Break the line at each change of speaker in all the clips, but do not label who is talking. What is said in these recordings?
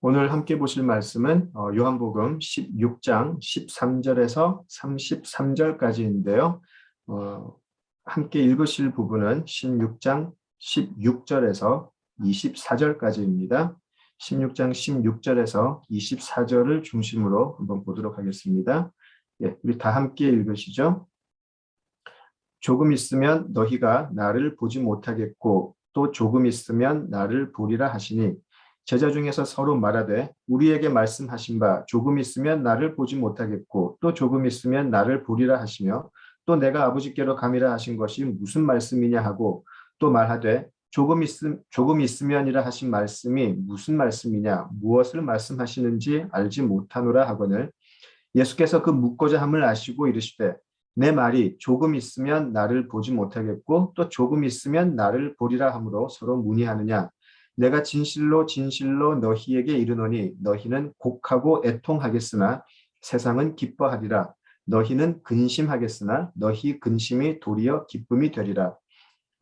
오늘 함께 보실 말씀은 요한복음 16장 13절에서 33절까지인데요. 함께 읽으실 부분은 16장 16절에서 24절까지입니다. 16장 16절에서 24절을 중심으로 한번 보도록 하겠습니다. 예, 우리 다 함께 읽으시죠. 조금 있으면 너희가 나를 보지 못하겠고 또 조금 있으면 나를 보리라 하시니 제자 중에서 서로 말하되 우리에게 말씀하신 바 조금 있으면 나를 보지 못하겠고 또 조금 있으면 나를 보리라 하시며 또 내가 아버지께로 가미라 하신 것이 무슨 말씀이냐 하고 또 말하되 조금 있으면이라 하신 말씀이 무슨 말씀이냐 무엇을 말씀하시는지 알지 못하노라 하거늘 예수께서 그 묻고자 함을 아시고 이르시되 내 말이 조금 있으면 나를 보지 못하겠고 또 조금 있으면 나를 보리라 하므로 서로 문의하느냐 내가 진실로 진실로 너희에게 이르노니 너희는 곡하고 애통하겠으나 세상은 기뻐하리라 너희는 근심하겠으나 너희 근심이 도리어 기쁨이 되리라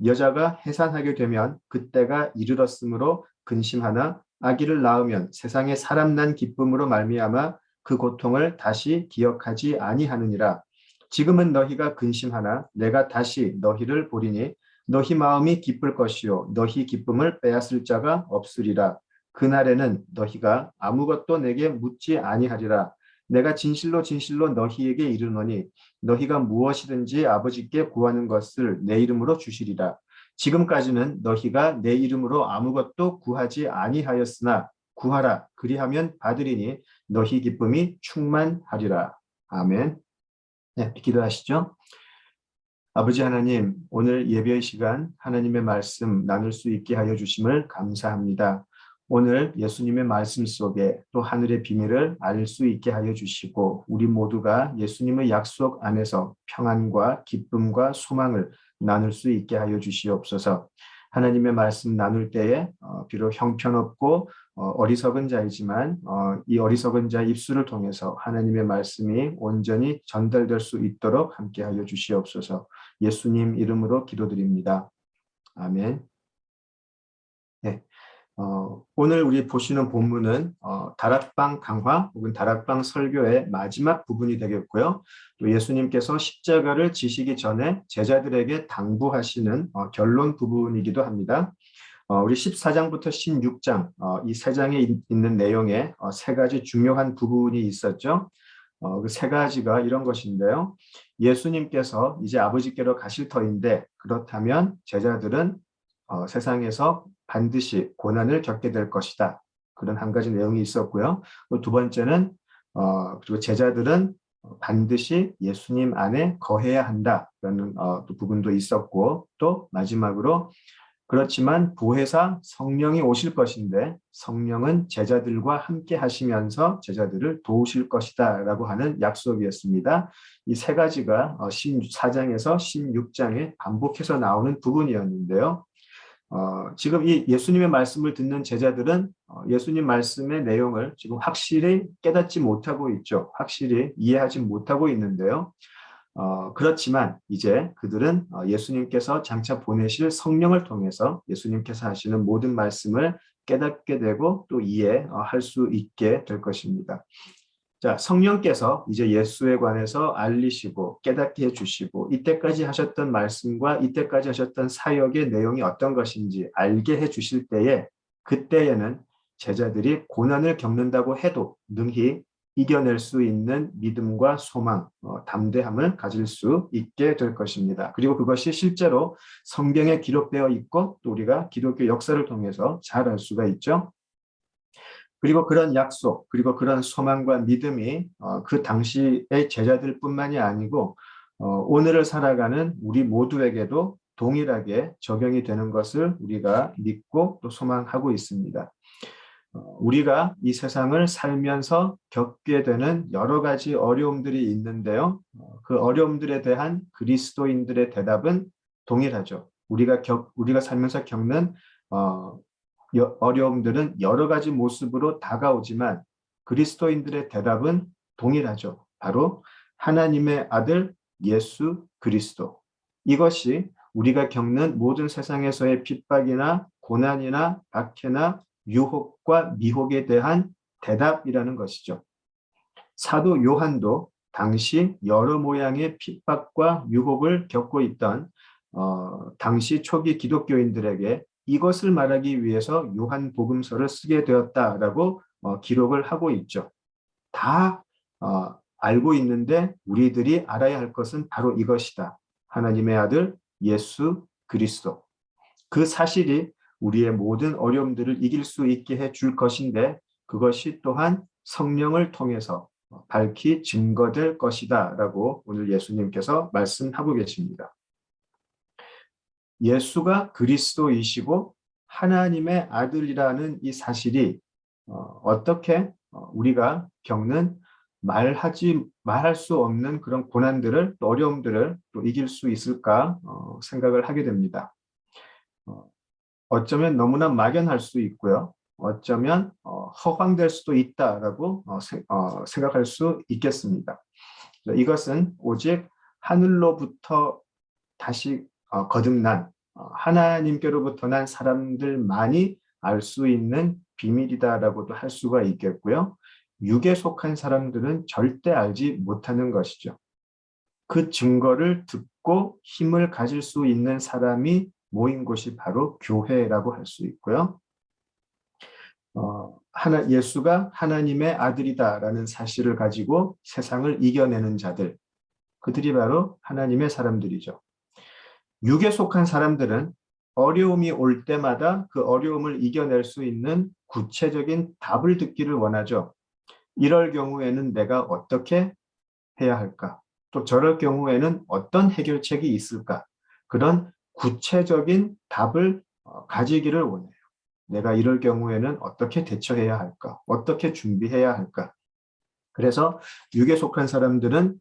여자가 해산하게 되면 그때가 이르렀으므로 근심하나 아기를 낳으면 세상에 사람 난 기쁨으로 말미암아 그 고통을 다시 기억하지 아니하느니라 지금은 너희가 근심하나 내가 다시 너희를 보리니 너희 마음이 기쁠 것이요 너희 기쁨을 빼앗을 자가 없으리라 그날에는 너희가 아무것도 내게 묻지 아니하리라 내가 진실로 진실로 너희에게 이르노니 너희가 무엇이든지 아버지께 구하는 것을 내 이름으로 주시리라 지금까지는 너희가 내 이름으로 아무것도 구하지 아니하였으나 구하라 그리하면 받으리니 너희 기쁨이 충만하리라. 아멘. 네, 기도하시죠. 아버지 하나님, 오늘 예배의 시간 하나님의 말씀 나눌 수 있게 하여 주심을 감사합니다. 오늘 예수님의 말씀 속에 또 하늘의 비밀을 알 수 있게 하여 주시고 우리 모두가 예수님의 약속 안에서 평안과 기쁨과 소망을 나눌 수 있게 하여 주시옵소서. 하나님의 말씀 나눌 때에 비록 형편없고 어리석은 자이지만 이 어리석은 자의 입술을 통해서 하나님의 말씀이 온전히 전달될 수 있도록 함께하여 주시옵소서. 예수님 이름으로 기도드립니다. 아멘. 네. 오늘 우리 보시는 본문은 다락방 강화 혹은 다락방 설교의 마지막 부분이 되겠고요. 또 예수님께서 십자가를 지시기 전에 제자들에게 당부하시는 결론 부분이기도 합니다. 우리 14장부터 16장 이 세 장에 있는 내용에 세 가지 중요한 부분이 있었죠. 그 세 가지가 이런 것인데요. 예수님께서 이제 아버지께로 가실 터인데 그렇다면 제자들은 세상에서 반드시 고난을 겪게 될 것이다. 그런 한 가지 내용이 있었고요. 두 번째는 그리고 제자들은 반드시 예수님 안에 거해야 한다라는 또 부분도 있었고 또 마지막으로 그렇지만 보혜사 성령이 오실 것인데 성령은 제자들과 함께 하시면서 제자들을 도우실 것이다 라고 하는 약속이었습니다. 이 세 가지가 14장에서 16장에 반복해서 나오는 부분이었는데요. 지금 이 예수님의 말씀을 듣는 제자들은 예수님 말씀의 내용을 지금 확실히 깨닫지 못하고 있죠. 확실히 이해하지 못하고 있는데요. 그렇지만 이제 그들은 예수님께서 장차 보내실 성령을 통해서 예수님께서 하시는 모든 말씀을 깨닫게 되고 또 이해할 수 있게 될 것입니다. 자, 성령께서 이제 예수에 관해서 알리시고 깨닫게 해주시고 이때까지 하셨던 말씀과 이때까지 하셨던 사역의 내용이 어떤 것인지 알게 해주실 때에 그때에는 제자들이 고난을 겪는다고 해도 능히 이겨낼 수 있는 믿음과 소망, 담대함을 가질 수 있게 될 것입니다. 그리고 그것이 실제로 성경에 기록되어 있고 또 우리가 기독교 역사를 통해서 잘 알 수가 있죠. 그리고 그런 약속, 그리고 그런 소망과 믿음이 그 당시의 제자들뿐만이 아니고 오늘을 살아가는 우리 모두에게도 동일하게 적용이 되는 것을 우리가 믿고 또 소망하고 있습니다. 우리가 이 세상을 살면서 겪게 되는 여러 가지 어려움들이 있는데요. 그 어려움들에 대한 그리스도인들의 대답은 동일하죠. 우리가 살면서 겪는 어려움들은 여러 가지 모습으로 다가오지만 그리스도인들의 대답은 동일하죠. 바로 하나님의 아들 예수 그리스도. 이것이 우리가 겪는 모든 세상에서의 핍박이나 고난이나 박해나 유혹과 미혹에 대한 대답이라는 것이죠. 사도 요한도 당시 여러 모양의 핍박과 유혹을 겪고 있던 당시 초기 기독교인들에게 이것을 말하기 위해서 요한복음서를 쓰게 되었다라고 기록을 하고 있죠. 다 알고 있는데 우리들이 알아야 할 것은 바로 이것이다. 하나님의 아들 예수 그리스도. 그 사실이 우리의 모든 어려움들을 이길 수 있게 해줄 것인데 그것이 또한 성령을 통해서 밝히 증거될 것이다 라고 오늘 예수님께서 말씀하고 계십니다. 예수가 그리스도이시고 하나님의 아들이라는 이 사실이 어떻게 우리가 겪는 말할 수 없는 그런 고난들을 또 어려움들을 또 이길 수 있을까 생각을 하게 됩니다. 어쩌면 너무나 막연할 수 있고요. 어쩌면 허황될 수도 있다라고 생각할 수 있겠습니다. 이것은 오직 하늘로부터 다시 거듭난 하나님께로부터 난 사람들만이 알 수 있는 비밀이다라고도 할 수가 있겠고요. 육에 속한 사람들은 절대 알지 못하는 것이죠. 그 증거를 듣고 힘을 가질 수 있는 사람이 모인 곳이 바로 교회라고 할 수 있고요. 예수가 하나님의 아들이다라는 사실을 가지고 세상을 이겨내는 자들, 그들이 바로 하나님의 사람들이죠. 육에 속한 사람들은 어려움이 올 때마다 그 어려움을 이겨낼 수 있는 구체적인 답을 듣기를 원하죠. 이럴 경우에는 내가 어떻게 해야 할까? 또 저럴 경우에는 어떤 해결책이 있을까? 그런 구체적인 답을 가지기를 원해요. 내가 이럴 경우에는 어떻게 대처해야 할까? 어떻게 준비해야 할까? 그래서 육에 속한 사람들은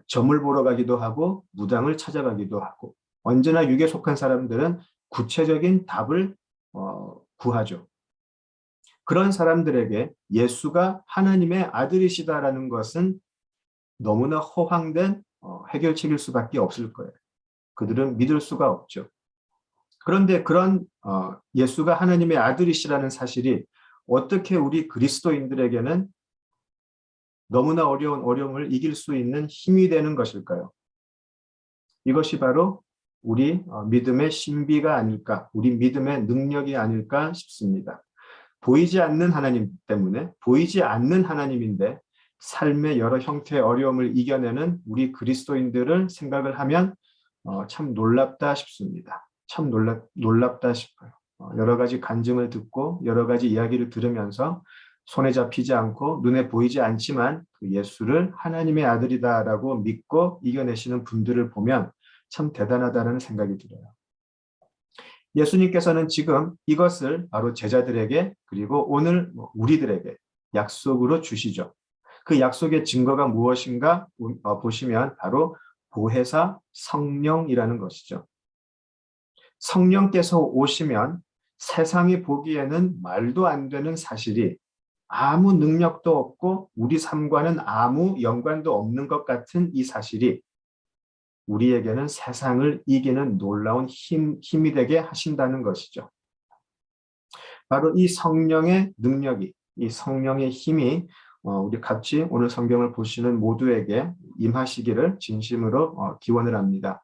점을 보러 가기도 하고 무당을 찾아가기도 하고 언제나 육에 속한 사람들은 구체적인 답을 구하죠. 그런 사람들에게 예수가 하나님의 아들이시다라는 것은 너무나 허황된 해결책일 수밖에 없을 거예요. 그들은 믿을 수가 없죠. 그런데 그런 예수가 하나님의 아들이시라는 사실이 어떻게 우리 그리스도인들에게는 너무나 어려운 어려움을 이길 수 있는 힘이 되는 것일까요? 이것이 바로 우리 믿음의 신비가 아닐까, 우리 믿음의 능력이 아닐까 싶습니다. 보이지 않는 하나님 때문에, 보이지 않는 하나님인데 삶의 여러 형태의 어려움을 이겨내는 우리 그리스도인들을 생각을 하면 참 놀랍다 싶습니다. 참 놀랍다 싶어요. 여러 가지 간증을 듣고 여러 가지 이야기를 들으면서 손에 잡히지 않고 눈에 보이지 않지만 그 예수를 하나님의 아들이다라고 믿고 이겨내시는 분들을 보면 참 대단하다는 생각이 들어요. 예수님께서는 지금 이것을 바로 제자들에게 그리고 오늘 우리들에게 약속으로 주시죠. 그 약속의 증거가 무엇인가 보시면 바로 보혜사 성령이라는 것이죠. 성령께서 오시면 세상이 보기에는 말도 안 되는 사실이 아무 능력도 없고 우리 삶과는 아무 연관도 없는 것 같은 이 사실이 우리에게는 세상을 이기는 놀라운 힘이 되게 하신다는 것이죠. 바로 이 성령의 능력이, 이 성령의 힘이 우리 같이 오늘 성경을 보시는 모두에게 임하시기를 진심으로 기원을 합니다.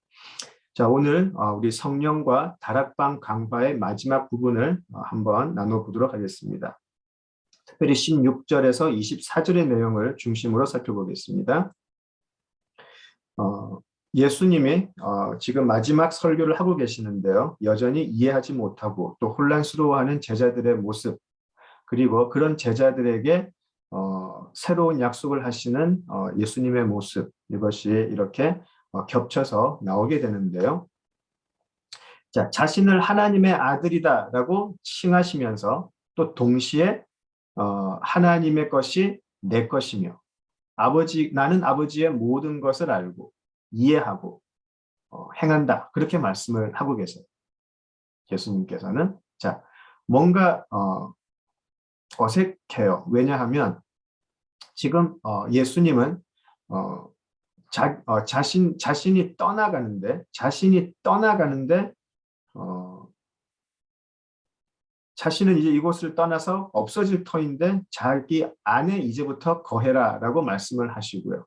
자, 오늘 우리 성령과 다락방 강화의 마지막 부분을 한번 나눠보도록 하겠습니다. 특별히 16절에서 24절의 내용을 중심으로 살펴보겠습니다. 예수님이 지금 마지막 설교를 하고 계시는데요. 여전히 이해하지 못하고 또 혼란스러워하는 제자들의 모습, 그리고 그런 제자들에게 새로운 약속을 하시는 예수님의 모습, 이것이 이렇게 겹쳐서 나오게 되는데요. 자, 자신을 하나님의 아들이다라고 칭하시면서 또 동시에 하나님의 것이 내 것이며 나는 아버지의 모든 것을 알고 이해하고 행한다. 그렇게 말씀을 하고 계세요. 예수님께서는. 자, 뭔가 어색해요. 왜냐하면 지금 예수님은 자신이 떠나가는데 자신은 이제 이곳을 떠나서 없어질 터인데 자기 안에 이제부터 거해라라고 말씀을 하시고요.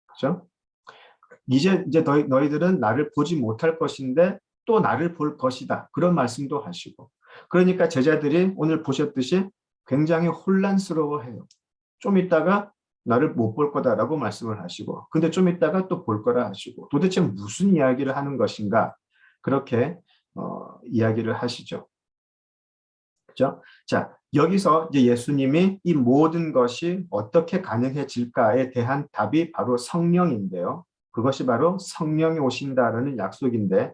그죠? 이제 너희들은 나를 보지 못할 것인데 또 나를 볼 것이다. 그런 말씀도 하시고. 그러니까 제자들이 오늘 보셨듯이 굉장히 혼란스러워해요. 좀 있다가 나를 못 볼 거다라고 말씀을 하시고, 근데 좀 있다가 또 볼 거라 하시고, 도대체 무슨 이야기를 하는 것인가? 그렇게 이야기를 하시죠. 그죠? 자, 여기서 이제 예수님이 이 모든 것이 어떻게 가능해질까에 대한 답이 바로 성령인데요. 그것이 바로 성령이 오신다라는 약속인데,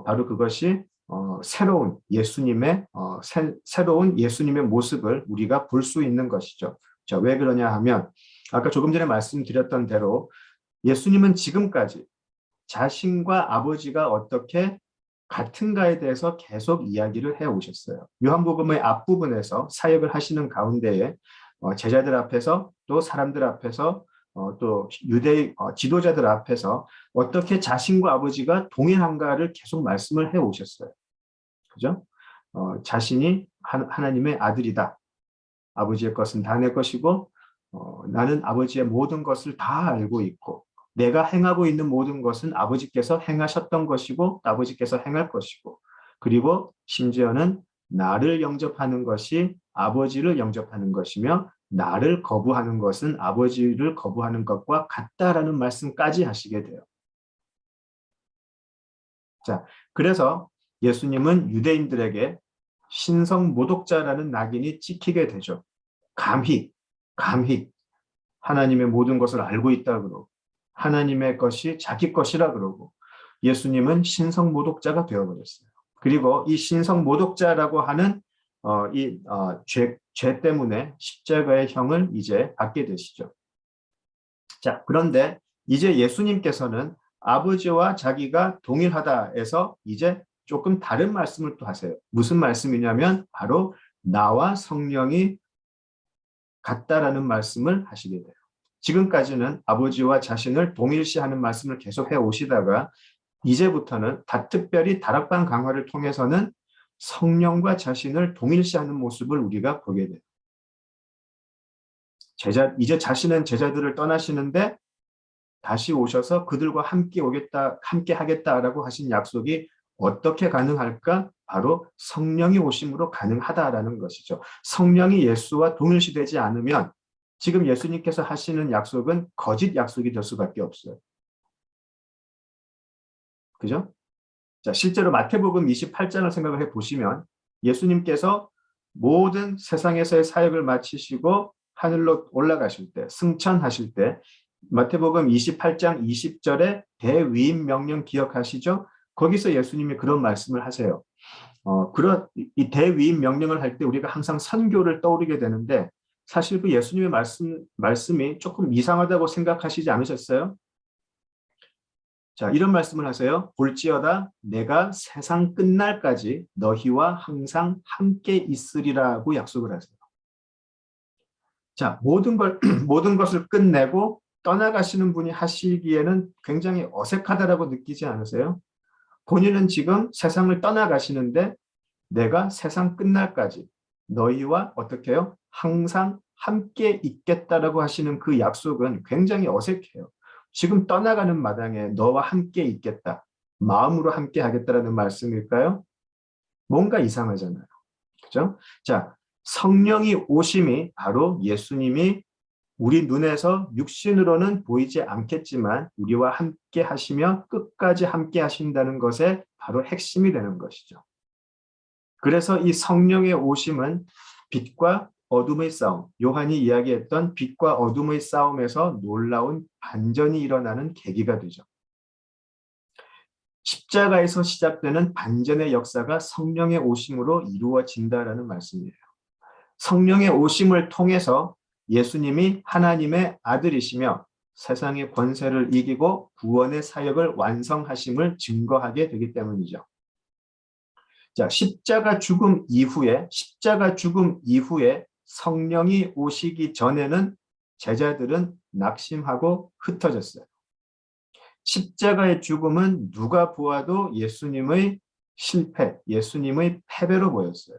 바로 그것이 새로운 예수님의 새로운 예수님의 모습을 우리가 볼 수 있는 것이죠. 자, 왜 그러냐 하면 아까 조금 전에 말씀드렸던 대로 예수님은 지금까지 자신과 아버지가 어떻게 같은가에 대해서 계속 이야기를 해 오셨어요. 요한복음의 앞부분에서 사역을 하시는 가운데에 제자들 앞에서 또 사람들 앞에서 또 유대 지도자들 앞에서 어떻게 자신과 아버지가 동일한가를 계속 말씀을 해 오셨어요. 그죠? 자신이 하나님의 아들이다. 아버지의 것은 다 내 것이고 나는 아버지의 모든 것을 다 알고 있고 내가 행하고 있는 모든 것은 아버지께서 행하셨던 것이고 아버지께서 행할 것이고 그리고 심지어는 나를 영접하는 것이 아버지를 영접하는 것이며 나를 거부하는 것은 아버지를 거부하는 것과 같다라는 말씀까지 하시게 돼요. 자, 그래서 예수님은 유대인들에게 신성 모독자라는 낙인이 찍히게 되죠. 감히 하나님의 모든 것을 알고 있다 그러고 하나님의 것이 자기 것이라 그러고 예수님은 신성 모독자가 되어버렸어요. 그리고 이 신성 모독자라고 하는 죄 때문에 십자가의 형을 이제 받게 되시죠. 자, 그런데 이제 예수님께서는 아버지와 자기가 동일하다에서 이제 조금 다른 말씀을 또 하세요. 무슨 말씀이냐면 바로 나와 성령이 같다라는 말씀을 하시게 돼요. 지금까지는 아버지와 자신을 동일시하는 말씀을 계속 해 오시다가 이제부터는 특별히 다락방 강화를 통해서는 성령과 자신을 동일시하는 모습을 우리가 보게 돼요. 이제 자신은 제자들을 떠나시는데 다시 오셔서 그들과 함께 함께 하겠다라고 하신 약속이 어떻게 가능할까? 바로 성령이 오심으로 가능하다라는 것이죠. 성령이 예수와 동일시되지 않으면 지금 예수님께서 하시는 약속은 거짓 약속이 될 수밖에 없어요. 그죠? 자, 실제로 마태복음 28장을 생각을 해 보시면 예수님께서 모든 세상에서의 사역을 마치시고 하늘로 올라가실 때, 승천하실 때 마태복음 28장 20절에 대위임 명령 기억하시죠? 거기서 예수님이 그런 말씀을 하세요. 이 대위임 명령을 할 때 우리가 항상 선교를 떠오르게 되는데 사실 그 예수님의 말씀이 조금 이상하다고 생각하시지 않으셨어요? 자, 이런 말씀을 하세요. 볼지어다 내가 세상 끝날까지 너희와 항상 함께 있으리라고 약속을 하세요. 자, 모든 것을 끝내고 떠나가시는 분이 하시기에는 굉장히 어색하다라고 느끼지 않으세요? 본인은 지금 세상을 떠나가시는데 내가 세상 끝날까지 너희와 어떻게 해요? 항상 함께 있겠다라고 하시는 그 약속은 굉장히 어색해요. 지금 떠나가는 마당에 너와 함께 있겠다. 마음으로 함께 하겠다라는 말씀일까요? 뭔가 이상하잖아요. 그죠? 자, 성령이 오심이 바로 예수님이 우리 눈에서 육신으로는 보이지 않겠지만 우리와 함께 하시며 끝까지 함께 하신다는 것에 바로 핵심이 되는 것이죠. 그래서 이 성령의 오심은 빛과 어둠의 싸움, 요한이 이야기했던 빛과 어둠의 싸움에서 놀라운 반전이 일어나는 계기가 되죠. 십자가에서 시작되는 반전의 역사가 성령의 오심으로 이루어진다라는 말씀이에요. 성령의 오심을 통해서 예수님이 하나님의 아들이시며 세상의 권세를 이기고 구원의 사역을 완성하심을 증거하게 되기 때문이죠. 자, 십자가 죽음 이후에 성령이 오시기 전에는 제자들은 낙심하고 흩어졌어요. 십자가의 죽음은 누가 보아도 예수님의 실패, 예수님의 패배로 보였어요.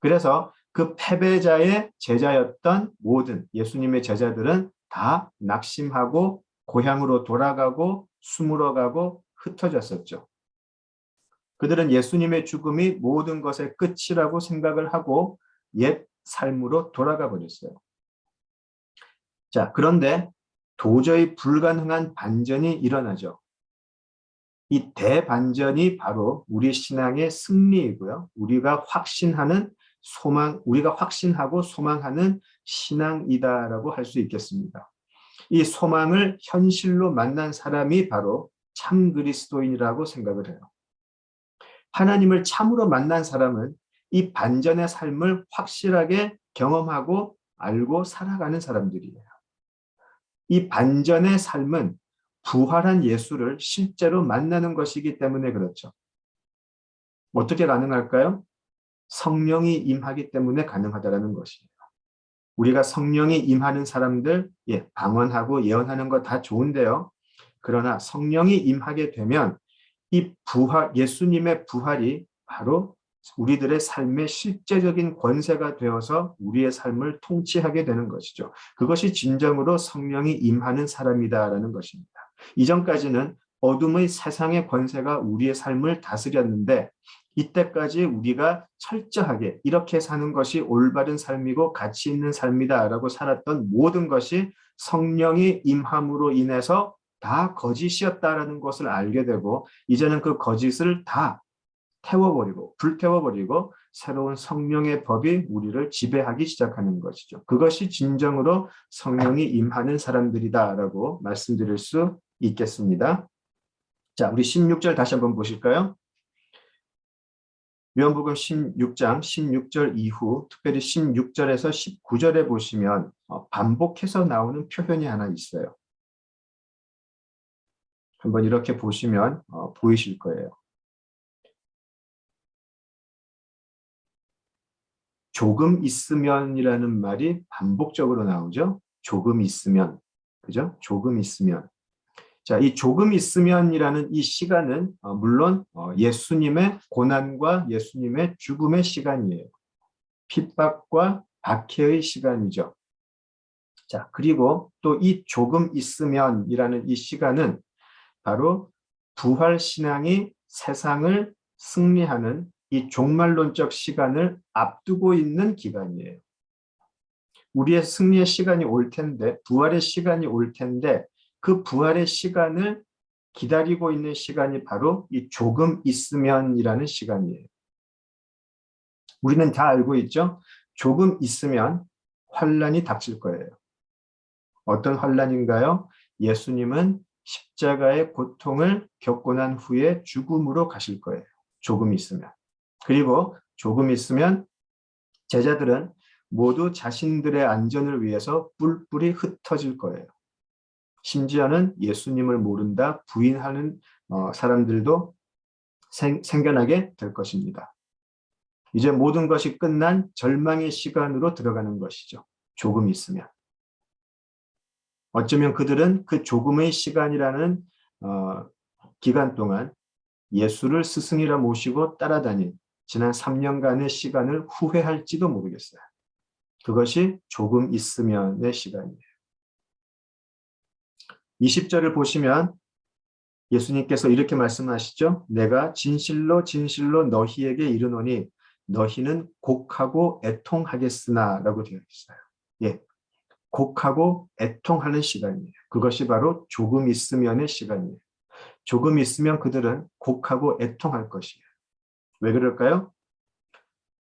그래서 그 패배자의 제자였던 모든 예수님의 제자들은 다 낙심하고 고향으로 돌아가고 숨으러 가고 흩어졌었죠. 그들은 예수님의 죽음이 모든 것의 끝이라고 생각을 하고 옛 삶으로 돌아가 버렸어요. 자, 그런데 도저히 불가능한 반전이 일어나죠. 이 대반전이 바로 우리 신앙의 승리이고요. 우리가 확신하고 소망하는 신앙이다라고 할 수 있겠습니다. 이 소망을 현실로 만난 사람이 바로 참 그리스도인이라고 생각을 해요. 하나님을 참으로 만난 사람은 이 반전의 삶을 확실하게 경험하고 알고 살아가는 사람들이에요. 이 반전의 삶은 부활한 예수를 실제로 만나는 것이기 때문에 그렇죠. 어떻게 가능할까요? 성령이 임하기 때문에 가능하다는 것이에요. 우리가 성령이 임하는 사람들, 방언하고 예언하는 거 다 좋은데요. 그러나 성령이 임하게 되면 이 예수님의 부활이 바로 우리들의 삶의 실제적인 권세가 되어서 우리의 삶을 통치하게 되는 것이죠. 그것이 진정으로 성령이 임하는 사람이다라는 것입니다. 이전까지는 어둠의 세상의 권세가 우리의 삶을 다스렸는데 이때까지 우리가 철저하게 이렇게 사는 것이 올바른 삶이고 가치 있는 삶이다라고 살았던 모든 것이 성령이 임함으로 인해서 다 거짓이었다라는 것을 알게 되고 이제는 그 거짓을 다 불태워버리고 새로운 성령의 법이 우리를 지배하기 시작하는 것이죠. 그것이 진정으로 성령이 임하는 사람들이다라고 말씀드릴 수 있겠습니다. 자, 우리 16절 다시 한번 보실까요? 요한복음 16장 16절 이후 특별히 16절에서 19절에 보시면 반복해서 나오는 표현이 하나 있어요. 한번 이렇게 보시면 보이실 거예요. 조금 있으면이라는 말이 반복적으로 나오죠. 조금 있으면. 그죠? 조금 있으면. 자, 이 조금 있으면이라는 이 시간은 물론 예수님의 고난과 예수님의 죽음의 시간이에요. 핍박과 박해의 시간이죠. 자, 그리고 또 이 조금 있으면이라는 이 시간은 바로 부활 신앙이 세상을 승리하는 이 종말론적 시간을 앞두고 있는 기간이에요. 우리의 승리의 시간이 올 텐데, 부활의 시간이 올 텐데 그 부활의 시간을 기다리고 있는 시간이 바로 이 조금 있으면이라는 시간이에요. 우리는 다 알고 있죠? 조금 있으면 환란이 닥칠 거예요. 어떤 환란인가요? 예수님은 십자가의 고통을 겪고 난 후에 죽음으로 가실 거예요. 조금 있으면. 그리고 조금 있으면 제자들은 모두 자신들의 안전을 위해서 뿔뿔이 흩어질 거예요. 심지어는 예수님을 모른다 부인하는 사람들도 생겨나게 될 것입니다. 이제 모든 것이 끝난 절망의 시간으로 들어가는 것이죠. 조금 있으면. 어쩌면 그들은 그 조금의 시간이라는 기간 동안 예수를 스승이라 모시고 따라다닌 지난 3년간의 시간을 후회할지도 모르겠어요. 그것이 조금 있으면의 시간이에요. 20절을 보시면 예수님께서 이렇게 말씀하시죠. 내가 진실로 진실로 너희에게 이르노니 너희는 곡하고 애통하겠으나 라고 되어 있어요. 예, 곡하고 애통하는 시간이에요. 그것이 바로 조금 있으면의 시간이에요. 조금 있으면 그들은 곡하고 애통할 것이에요. 왜 그럴까요?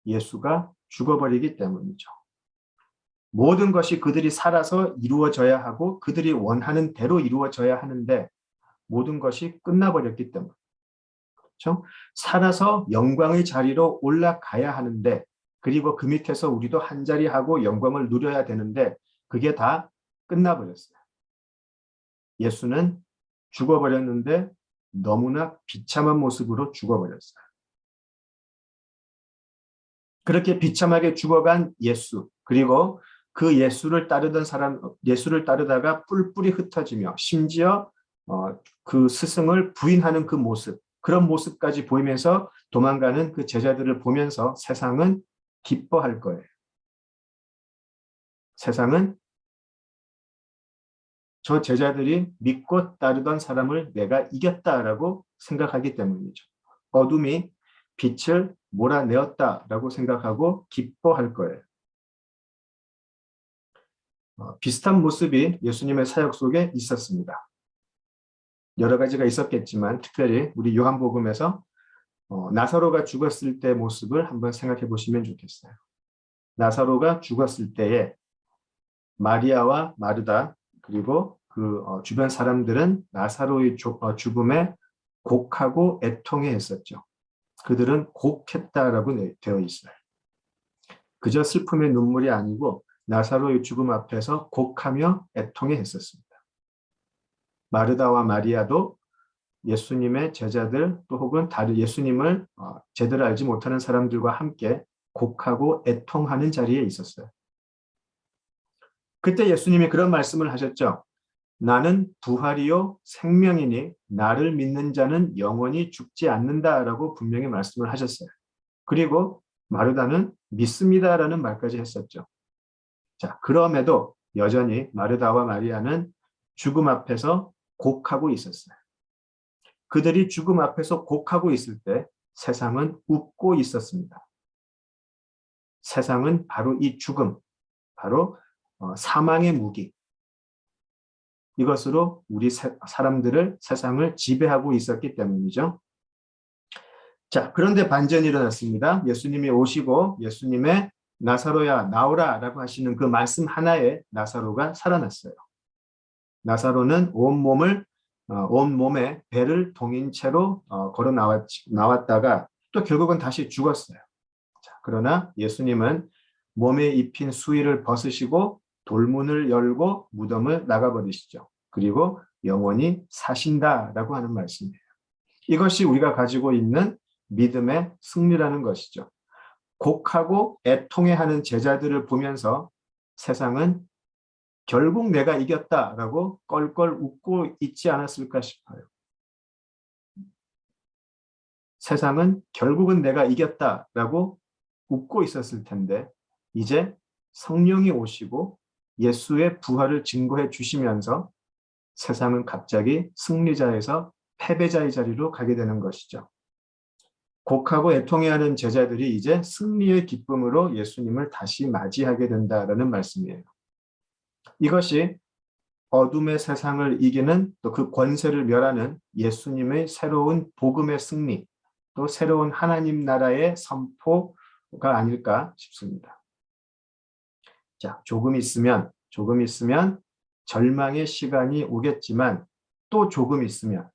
예수가 죽어버리기 때문이죠. 모든 것이 그들이 살아서 이루어져야 하고 그들이 원하는 대로 이루어져야 하는데 모든 것이 끝나버렸기 때문에. 그렇죠? 살아서 영광의 자리로 올라가야 하는데 그리고 그 밑에서 우리도 한 자리 하고 영광을 누려야 되는데 그게 다 끝나버렸어요. 예수는 죽어버렸는데 너무나 비참한 모습으로 죽어버렸어요. 그렇게 비참하게 죽어간 예수, 그리고 그 예수를 따르다가 뿔뿔이 흩어지며 심지어 그 스승을 부인하는 그 모습, 그런 모습까지 보이면서 도망가는 그 제자들을 보면서 세상은 기뻐할 거예요. 세상은 저 제자들이 믿고 따르던 사람을 내가 이겼다라고 생각하기 때문이죠. 어둠이 빛을 몰아내었다라고 생각하고 기뻐할 거예요. 비슷한 모습이 예수님의 사역 속에 있었습니다. 여러 가지가 있었겠지만 특별히 우리 요한복음에서 나사로가 죽었을 때 모습을 한번 생각해 보시면 좋겠어요. 나사로가 죽었을 때에 마리아와 마르다 그리고 그 주변 사람들은 나사로의 죽음에 곡하고 애통해 했었죠. 그들은 곡했다라고 되어 있어요. 그저 슬픔의 눈물이 아니고 나사로의 죽음 앞에서 곡하며 애통해 했었습니다. 마르다와 마리아도 예수님의 제자들 또 혹은 다른 예수님을 제대로 알지 못하는 사람들과 함께 곡하고 애통하는 자리에 있었어요. 그때 예수님이 그런 말씀을 하셨죠. 나는 부활이요 생명이니 나를 믿는 자는 영원히 죽지 않는다라고 분명히 말씀을 하셨어요. 그리고 마르다는 믿습니다라는 말까지 했었죠. 자, 그럼에도 여전히 마르다와 마리아는 죽음 앞에서 곡하고 있었어요. 그들이 죽음 앞에서 곡하고 있을 때 세상은 웃고 있었습니다. 세상은 바로 이 죽음, 바로 사망의 무기, 이것으로 우리 사람들을 세상을 지배하고 있었기 때문이죠. 자, 그런데 반전이 일어났습니다. 예수님이 오시고 예수님의 나사로야 나오라 라고 하시는 그 말씀 하나에 나사로가 살아났어요. 나사로는 온 몸에 배를 동인 채로 걸어 나왔다가 또 결국은 다시 죽었어요. 자, 그러나 예수님은 몸에 입힌 수의를 벗으시고 돌문을 열고 무덤을 나가버리시죠. 그리고 영원히 사신다라고 하는 말씀이에요. 이것이 우리가 가지고 있는 믿음의 승리라는 것이죠. 곡하고 애통해하는 제자들을 보면서 세상은 결국 내가 이겼다라고 껄껄 웃고 있지 않았을까 싶어요. 세상은 결국은 내가 이겼다라고 웃고 있었을 텐데 이제 성령이 오시고 예수의 부활을 증거해 주시면서 세상은 갑자기 승리자에서 패배자의 자리로 가게 되는 것이죠. 곡하고 애통해하는 제자들이 이제 승리의 기쁨으로 예수님을 다시 맞이하게 된다라는 말씀이에요. 이것이 어둠의 세상을 이기는 또 그 권세를 멸하는 예수님의 새로운 복음의 승리, 또 새로운 하나님 나라의 선포가 아닐까 싶습니다. 자, 조금 있으면 절망의 시간이 오겠지만 또 조금 있으면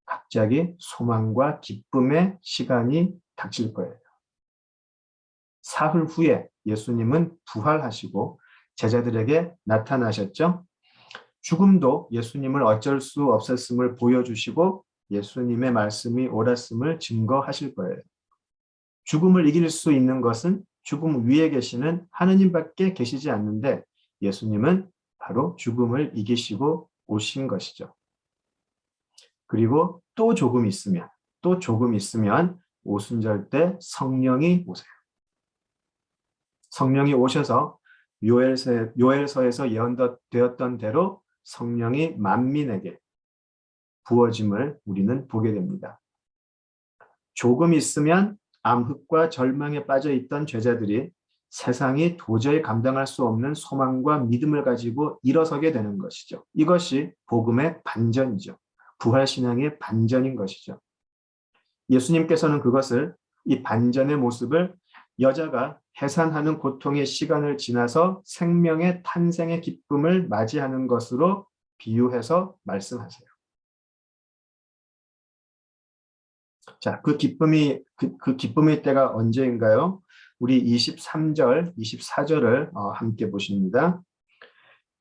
갑자기 소망과 기쁨의 시간이 닥칠 거예요. 사흘 후에 예수님은 부활하시고 제자들에게 나타나셨죠. 죽음도 예수님을 어쩔 수 없었음을 보여주시고 예수님의 말씀이 옳았음을 증거하실 거예요. 죽음을 이길 수 있는 것은 죽음 위에 계시는 하느님밖에 계시지 않는데 예수님은 바로 죽음을 이기시고 오신 것이죠. 그리고 또 조금 있으면 오순절 때 성령이 오세요. 성령이 오셔서 요엘서에서 예언되었던 대로 성령이 만민에게 부어짐을 우리는 보게 됩니다. 조금 있으면 암흑과 절망에 빠져 있던 제자들이 세상이 도저히 감당할 수 없는 소망과 믿음을 가지고 일어서게 되는 것이죠. 이것이 복음의 반전이죠. 부활신앙의 반전인 것이죠. 예수님께서는 이 반전의 모습을 여자가 해산하는 고통의 시간을 지나서 생명의 탄생의 기쁨을 맞이하는 것으로 비유해서 말씀하세요. 자, 그 기쁨의 때가 언제인가요? 우리 23절, 24절을 함께 보십니다.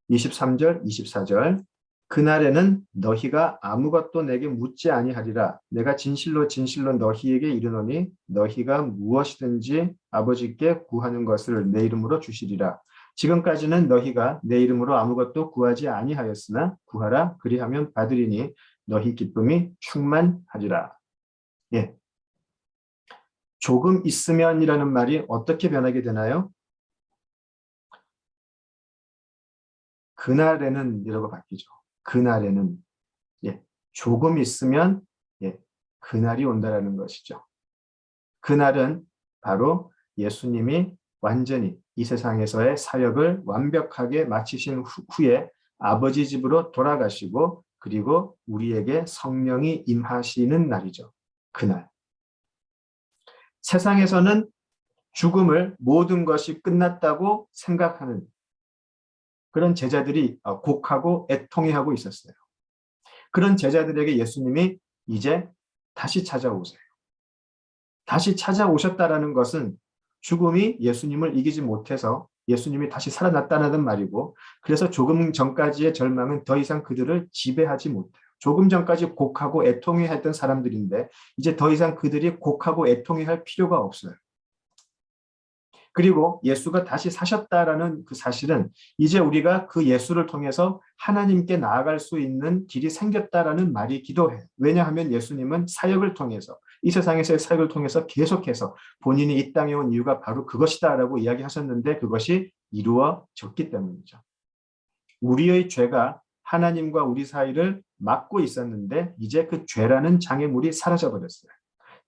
23절, 24절. 그날에는 너희가 아무것도 내게 묻지 아니하리라. 내가 진실로 진실로 너희에게 이르노니 너희가 무엇이든지 아버지께 구하는 것을 내 이름으로 주시리라. 지금까지는 너희가 내 이름으로 아무것도 구하지 아니하였으나 구하라. 그리하면 받으리니 너희 기쁨이 충만하리라. 예. 조금 있으면이라는 말이 어떻게 변하게 되나요? 그날에는 이라고 바뀌죠. 그날에는. 예, 조금 있으면 예, 그날이 온다라는 것이죠. 그날은 바로 예수님이 완전히 이 세상에서의 사역을 완벽하게 마치신 후에 아버지 집으로 돌아가시고 그리고 우리에게 성령이 임하시는 날이죠. 그날. 세상에서는 죽음을 모든 것이 끝났다고 생각하는 그런 제자들이 곡하고 애통해하고 있었어요. 그런 제자들에게 예수님이 이제 다시 찾아오세요. 다시 찾아오셨다라는 것은 죽음이 예수님을 이기지 못해서 예수님이 다시 살아났다는 말이고 그래서 조금 전까지의 절망은 더 이상 그들을 지배하지 못해요. 조금 전까지 곡하고 애통해했던 사람들인데 이제 더 이상 그들이 곡하고 애통해할 필요가 없어요. 그리고 예수가 다시 사셨다라는 그 사실은 이제 우리가 그 예수를 통해서 하나님께 나아갈 수 있는 길이 생겼다라는 말이기도 해요. 왜냐하면 예수님은 사역을 통해서 이 세상에서의 사역을 통해서 계속해서 본인이 이 땅에 온 이유가 바로 그것이다라고 이야기하셨는데 그것이 이루어졌기 때문이죠. 우리의 죄가 하나님과 우리 사이를 막고 있었는데 이제 그 죄라는 장애물이 사라져 버렸어요.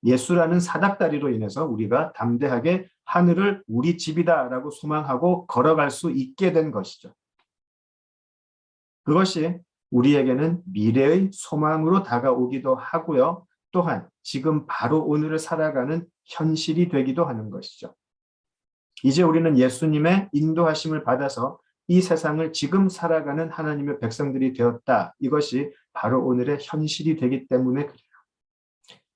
예수라는 사닥다리로 인해서 우리가 담대하게 하늘을 우리 집이다라고 소망하고 걸어갈 수 있게 된 것이죠. 그것이 우리에게는 미래의 소망으로 다가오기도 하고요. 또한 지금 바로 오늘을 살아가는 현실이 되기도 하는 것이죠. 이제 우리는 예수님의 인도하심을 받아서 이 세상을 지금 살아가는 하나님의 백성들이 되었다. 이것이 바로 오늘의 현실이 되기 때문에 그래요.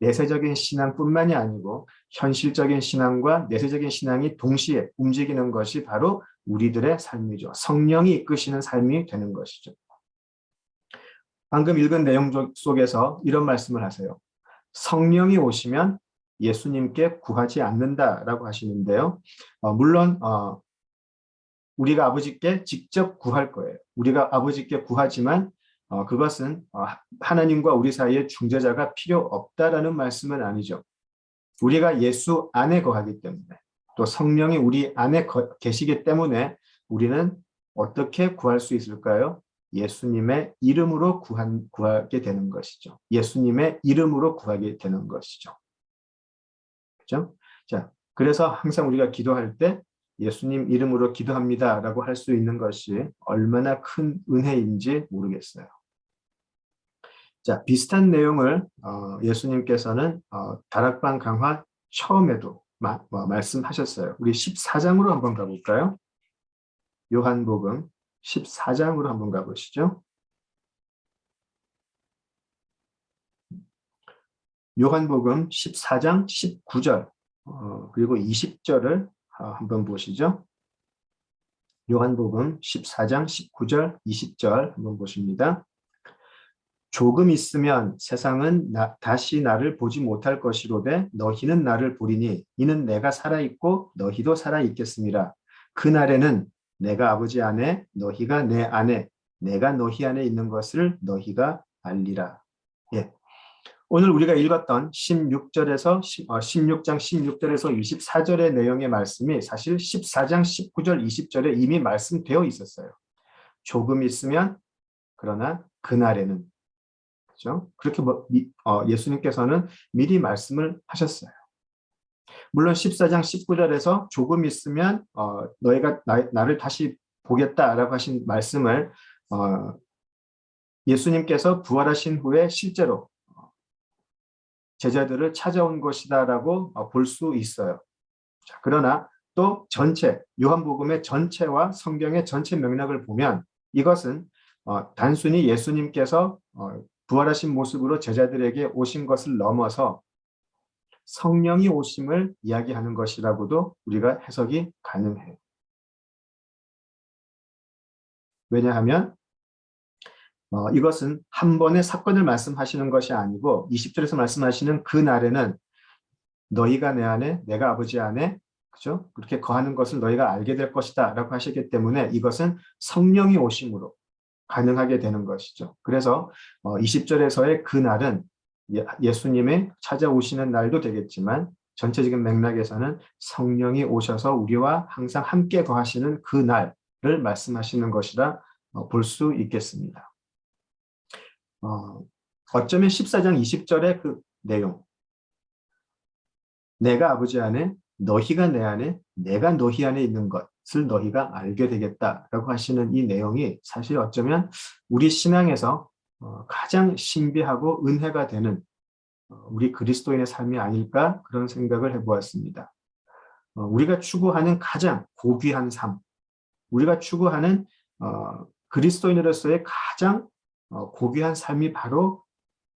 내세적인 신앙뿐만이 아니고 현실적인 신앙과 내세적인 신앙이 동시에 움직이는 것이 바로 우리들의 삶이죠. 성령이 이끄시는 삶이 되는 것이죠. 방금 읽은 내용 속에서 이런 말씀을 하세요. 성령이 오시면 예수님께 구하지 않는다라고 하시는데요. 물론 우리가 아버지께 직접 구할 거예요. 우리가 아버지께 구하지만 그것은 하나님과 우리 사이에 중재자가 필요 없다라는 말씀은 아니죠. 우리가 예수 안에 거하기 때문에 또 성령이 우리 안에 계시기 때문에 우리는 어떻게 구할 수 있을까요? 예수님의 이름으로 구하게 되는 것이죠. 예수님의 이름으로 구하게 되는 것이죠. 그렇죠? 자, 그래서 항상 우리가 기도할 때 예수님 이름으로 기도합니다라고 할 수 있는 것이 얼마나 큰 은혜인지 모르겠어요. 자, 비슷한 내용을 예수님께서는 다락방 강화 처음에도 말씀하셨어요. 우리 14장으로 한번 가볼까요? 요한복음 14장으로 한번 가보시죠. 요한복음 14장 19절 그리고 20절을 한번 보시죠. 요한복음 14장 19절 20절 한번 보십니다. 조금 있으면 세상은 다시 나를 보지 못할 것이로되 너희는 나를 보리니 이는 내가 살아있고 너희도 살아있겠습니다. 그날에는 내가 아버지 안에 너희가 내 안에 내가 너희 안에 있는 것을 너희가 알리라. 예. 오늘 우리가 읽었던 16장 16절에서 24절의 내용의 말씀이 사실 14장 19절 20절에 이미 말씀되어 있었어요. 조금 있으면 그러나 그날에는 그렇죠? 그렇게 예수님께서는 미리 말씀을 하셨어요. 물론 14장 19절에서 조금 있으면 너희가 나를 다시 보겠다라고 하신 말씀을 예수님께서 부활하신 후에 실제로 제자들을 찾아온 것이다라고 볼 수 있어요. 자, 그러나 또 전체 요한복음의 전체와 성경의 전체 맥락을 보면 이것은 단순히 예수님께서 부활하신 모습으로 제자들에게 오신 것을 넘어서 성령이 오심을 이야기하는 것이라고도 우리가 해석이 가능해요. 왜냐하면 이것은 한 번의 사건을 말씀하시는 것이 아니고 20절에서 말씀하시는 그 날에는 너희가 내 안에 내가 아버지 안에 그죠? 그렇게 거하는 것을 너희가 알게 될 것이다 라고 하셨기 때문에 이것은 성령이 오심으로 가능하게 되는 것이죠. 그래서 20절에서의 그 날은 예수님의 찾아오시는 날도 되겠지만 전체적인 맥락에서는 성령이 오셔서 우리와 항상 함께 거하시는 그 날을 말씀하시는 것이라 볼 수 있겠습니다. 어쩌면 14장 20절의 그 내용, 내가 아버지 안에, 너희가 내 안에, 내가 너희 안에 있는 것을 너희가 알게 되겠다라고 하시는 이 내용이 사실 어쩌면 우리 신앙에서 가장 신비하고 은혜가 되는 우리 그리스도인의 삶이 아닐까 그런 생각을 해보았습니다. 우리가 추구하는 가장 고귀한 삶, 우리가 추구하는 그리스도인으로서의 가장 고귀한 삶이 바로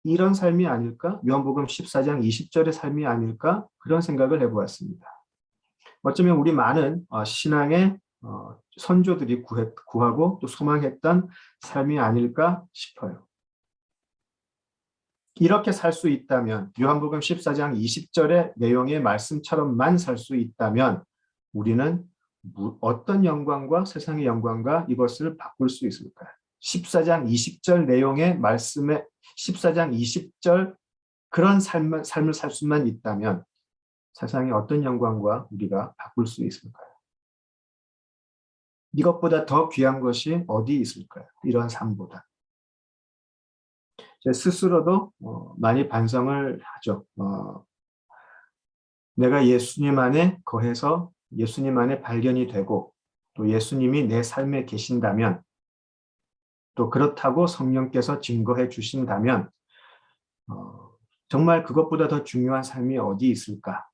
이런 삶이 아닐까? 요한복음 14장 20절의 삶이 아닐까? 그런 생각을 해보았습니다. 어쩌면 우리 많은 신앙의 선조들이 구하고 또 소망했던 삶이 아닐까 싶어요. 이렇게 살 수 있다면, 요한복음 14장 20절의 내용의 말씀처럼만 살 수 있다면 우리는 어떤 영광과 세상의 영광과 이것을 바꿀 수 있을까요? 14장 20절 내용의 말씀에 14장 20절 그런 삶을 살 수만 있다면 세상의 어떤 영광과 우리가 바꿀 수 있을까요? 이것보다 더 귀한 것이 어디 있을까요? 이런 삶보다. 제 스스로도 많이 반성을 하죠. 내가 예수님 안에 거해서 예수님 안에 발견이 되고 또 예수님이 내 삶에 계신다면 또 그렇다고 성령께서 증거해 주신다면 정말 그것보다 더 중요한 삶이 어디 있을까?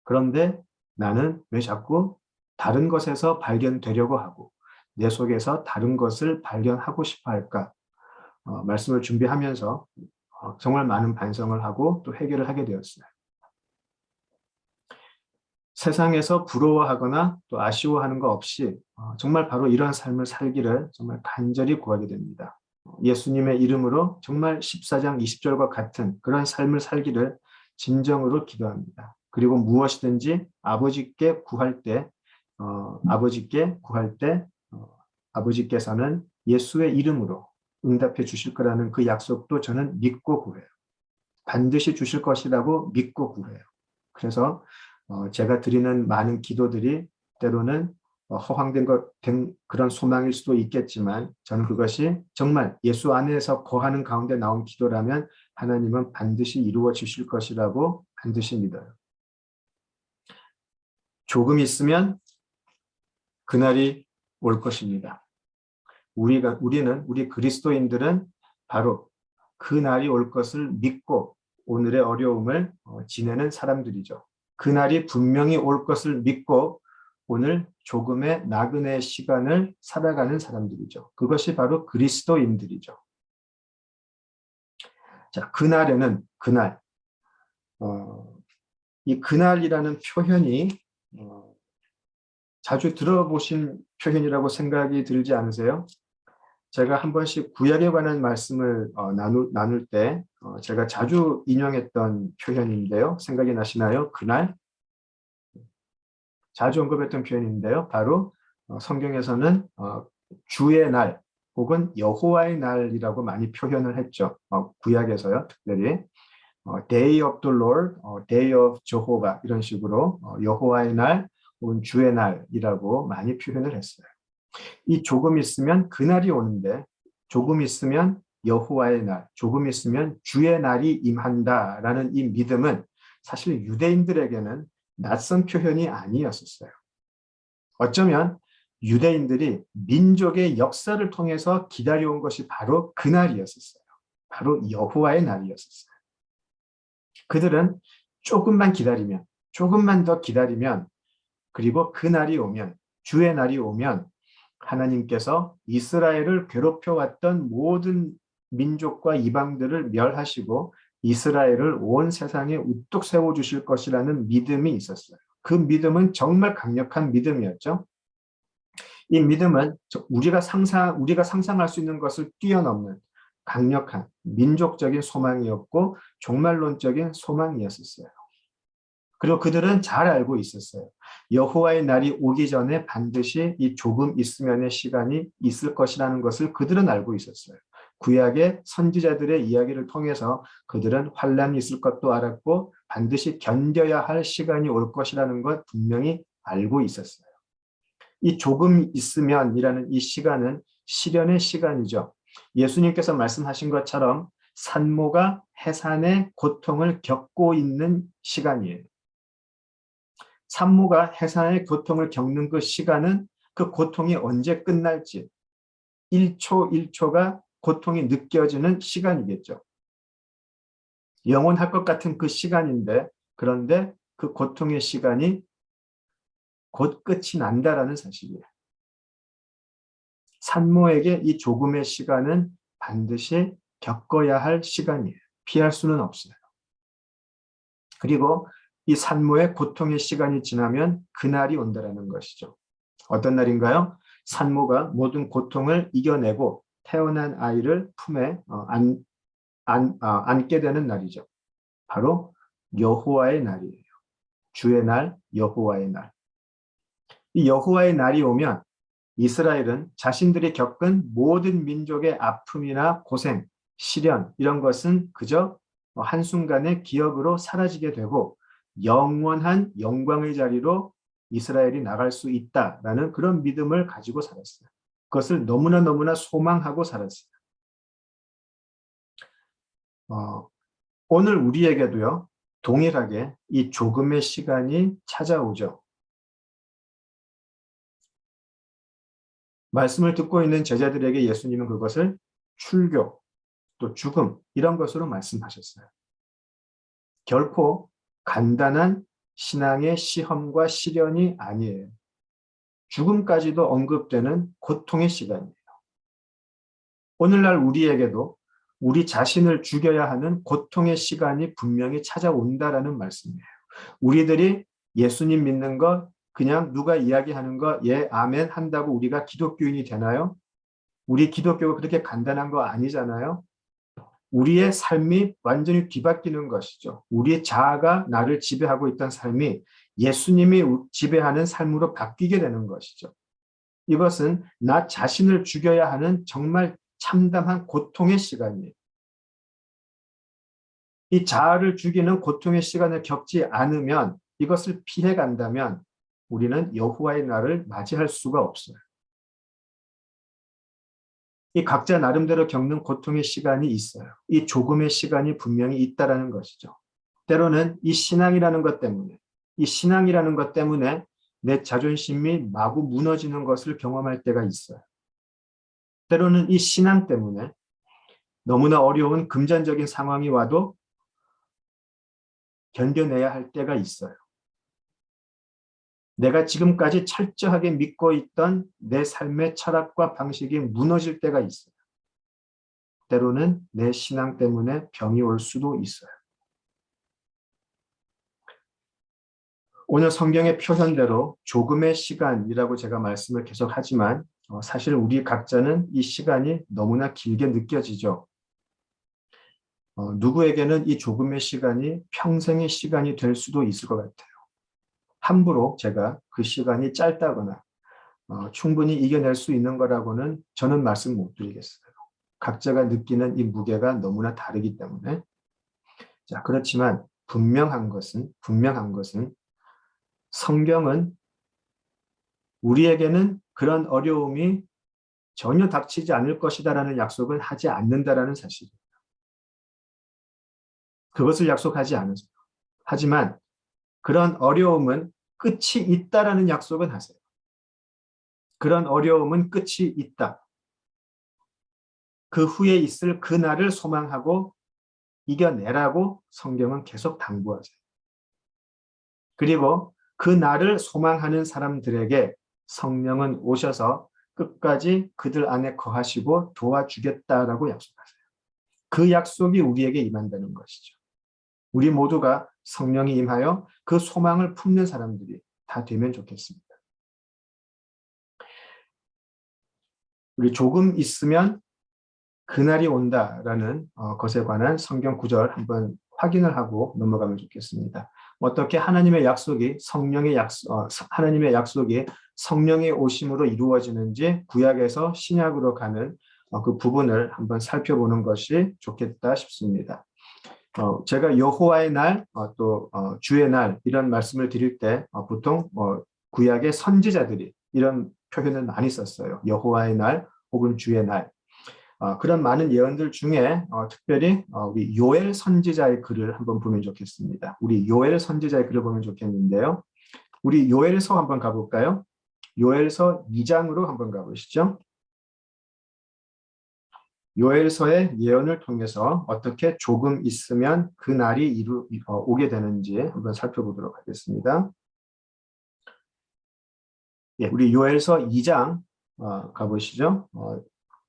그런데 나는 왜 자꾸 다른 것에서 발견되려고 하고 내 속에서 다른 것을 발견하고 싶어 할까? 말씀을 준비하면서 정말 많은 반성을 하고 또 해결을 하게 되었어요. 세상에서 부러워하거나 또 아쉬워하는 거 없이 정말 바로 이런 삶을 살기를 정말 간절히 구하게 됩니다. 예수님의 이름으로 정말 14장 20절과 같은 그런 삶을 살기를 진정으로 기도합니다. 그리고 무엇이든지 아버지께 구할 때 아버지께서는 예수의 이름으로 응답해 주실 거라는 그 약속도 저는 믿고 구해요. 반드시 주실 것이라고 믿고 구해요. 그래서 제가 드리는 많은 기도들이 때로는 허황된 그런 소망일 수도 있겠지만 저는 그것이 정말 예수 안에서 거하는 가운데 나온 기도라면 하나님은 반드시 이루어 주실 것이라고 반드시 믿어요. 조금 있으면 그날이 올 것입니다. 우리 그리스도인들은 바로 그 날이 올 것을 믿고 오늘의 어려움을 지내는 사람들이죠. 그날이 분명히 올 것을 믿고 오늘 조금의 나그네 시간을 살아가는 사람들이죠. 그것이 바로 그리스도인들이죠. 자, 이 그날이라는 표현이 자주 들어보신 표현이라고 생각이 들지 않으세요? 제가 한 번씩 구약에 관한 말씀을 나눌 때 제가 자주 인용했던 표현인데요. 생각이 나시나요? 그날? 자주 언급했던 표현인데요. 바로 성경에서는 주의 날 혹은 여호와의 날이라고 많이 표현을 했죠. 구약에서요. 특별히 Day of the Lord, Day of Jehovah 이런 식으로 여호와의 날 혹은 주의 날이라고 많이 표현을 했어요. 이 조금 있으면 그날이 오는데 조금 있으면 여호와의 날, 조금 있으면 주의 날이 임한다라는 이 믿음은 사실 유대인들에게는 낯선 표현이 아니었었어요. 어쩌면 유대인들이 민족의 역사를 통해서 기다려온 것이 바로 그날이었었어요. 바로 여호와의 날이었었어요. 그들은 조금만 더 기다리면 그리고 그날이 오면 주의 날이 오면 하나님께서 이스라엘을 괴롭혀왔던 모든 민족과 이방들을 멸하시고 이스라엘을 온 세상에 우뚝 세워주실 것이라는 믿음이 있었어요. 그 믿음은 정말 강력한 믿음이었죠. 이 믿음은 우리가 상상할 수 있는 것을 뛰어넘는 강력한 민족적인 소망이었고 종말론적인 소망이었어요. 그리고 그들은 잘 알고 있었어요. 여호와의 날이 오기 전에 반드시 이 조금 있으면의 시간이 있을 것이라는 것을 그들은 알고 있었어요. 구약의 선지자들의 이야기를 통해서 그들은 환란이 있을 것도 알았고 반드시 견뎌야 할 시간이 올 것이라는 것 분명히 알고 있었어요. 이 조금 있으면이라는 이 시간은 시련의 시간이죠. 예수님께서 말씀하신 것처럼 산모가 해산의 고통을 겪고 있는 시간이에요. 산모가 해산의 고통을 겪는 그 시간은 그 고통이 언제 끝날지 1초 1초가 고통이 느껴지는 시간이겠죠. 영원할 것 같은 그 시간인데 그런데 그 고통의 시간이 곧 끝이 난다라는 사실이에요. 산모에게 이 조금의 시간은 반드시 겪어야 할 시간이에요. 피할 수는 없어요. 그리고 이 산모의 고통의 시간이 지나면 그날이 온다라는 것이죠. 어떤 날인가요? 산모가 모든 고통을 이겨내고 태어난 아이를 품에 안게 되는 날이죠. 바로 여호와의 날이에요. 주의 날, 여호와의 날. 이 여호와의 날이 오면 이스라엘은 자신들이 겪은 모든 민족의 아픔이나 고생, 시련 이런 것은 그저 한순간의 기억으로 사라지게 되고 영원한 영광의 자리로 이스라엘이 나갈 수 있다라는 그런 믿음을 가지고 살았어요. 그것을 너무나 소망하고 살았어요. 오늘 우리에게도요, 동일하게 이 조금의 시간이 찾아오죠. 말씀을 듣고 있는 제자들에게 예수님은 그것을 출교, 또 죽음 이런 것으로 말씀하셨어요. 결코 간단한 신앙의 시험과 시련이 아니에요. 죽음까지도 언급되는 고통의 시간이에요. 오늘날 우리에게도 우리 자신을 죽여야 하는 고통의 시간이 분명히 찾아온다라는 말씀이에요. 우리들이 예수님 믿는 것 그냥 누가 이야기하는 거 예, 아멘 한다고 우리가 기독교인이 되나요? 우리 기독교가 그렇게 간단한 거 아니잖아요. 우리의 삶이 완전히 뒤바뀌는 것이죠. 우리의 자아가 나를 지배하고 있던 삶이 예수님이 지배하는 삶으로 바뀌게 되는 것이죠. 이것은 나 자신을 죽여야 하는 정말 참담한 고통의 시간이에요. 이 자아를 죽이는 고통의 시간을 겪지 않으면 이것을 피해 간다면 우리는 여호와의 날을 맞이할 수가 없어요. 이 각자 나름대로 겪는 고통의 시간이 있어요. 이 조금의 시간이 분명히 있다라는 것이죠. 때로는 이 신앙이라는 것 때문에 내 자존심이 마구 무너지는 것을 경험할 때가 있어요. 때로는 이 신앙 때문에 너무나 어려운 금전적인 상황이 와도 견뎌내야 할 때가 있어요. 내가 지금까지 철저하게 믿고 있던 내 삶의 철학과 방식이 무너질 때가 있어요. 때로는 내 신앙 때문에 병이 올 수도 있어요. 오늘 성경의 표현대로 조금의 시간이라고 제가 말씀을 계속하지만 사실 우리 각자는 이 시간이 너무나 길게 느껴지죠. 누구에게는 이 조금의 시간이 평생의 시간이 될 수도 있을 것 같아요. 함부로 제가 그 시간이 짧다거나 충분히 이겨낼 수 있는 거라고는 저는 말씀 못 드리겠어요. 각자가 느끼는 이 무게가 너무나 다르기 때문에. 자, 그렇지만 분명한 것은 성경은 우리에게는 그런 어려움이 전혀 닥치지 않을 것이다라는 약속은 하지 않는다라는 사실이에요. 그것을 약속하지 않으세요. 하지만 그런 어려움은 끝이 있다라는 약속은 하세요. 그런 어려움은 끝이 있다. 그 후에 있을 그 날을 소망하고 이겨내라고 성경은 계속 당부하세요. 그리고 그 날을 소망하는 사람들에게 성령은 오셔서 끝까지 그들 안에 거하시고 도와주겠다라고 약속하세요. 그 약속이 우리에게 임한다는 것이죠. 우리 모두가 성령이 임하여 그 소망을 품는 사람들이 다 되면 좋겠습니다. 우리 조금 있으면 그날이 온다라는 것에 관한 성경 구절 한번 확인을 하고 넘어가면 좋겠습니다. 어떻게 하나님의 약속이 하나님의 약속이 성령의 오심으로 이루어지는지 구약에서 신약으로 가는 그 부분을 한번 살펴보는 것이 좋겠다 싶습니다. 제가 여호와의 날, 또 주의 날 이런 말씀을 드릴 때 보통 구약의 선지자들이 이런 표현을 많이 썼어요. 여호와의 날 혹은 주의 날. 그런 많은 예언들 중에 특별히 우리 요엘 선지자의 글을 한번 보면 좋겠습니다. 우리 요엘 선지자의 글을 보면 좋겠는데요. 우리 요엘서 한번 가볼까요? 요엘서 2장으로 한번 가보시죠. 요엘서의 예언을 통해서 어떻게 조금 있으면 그 날이 오게 되는지 한번 살펴보도록 하겠습니다. 예, 우리 요엘서 2장 가보시죠.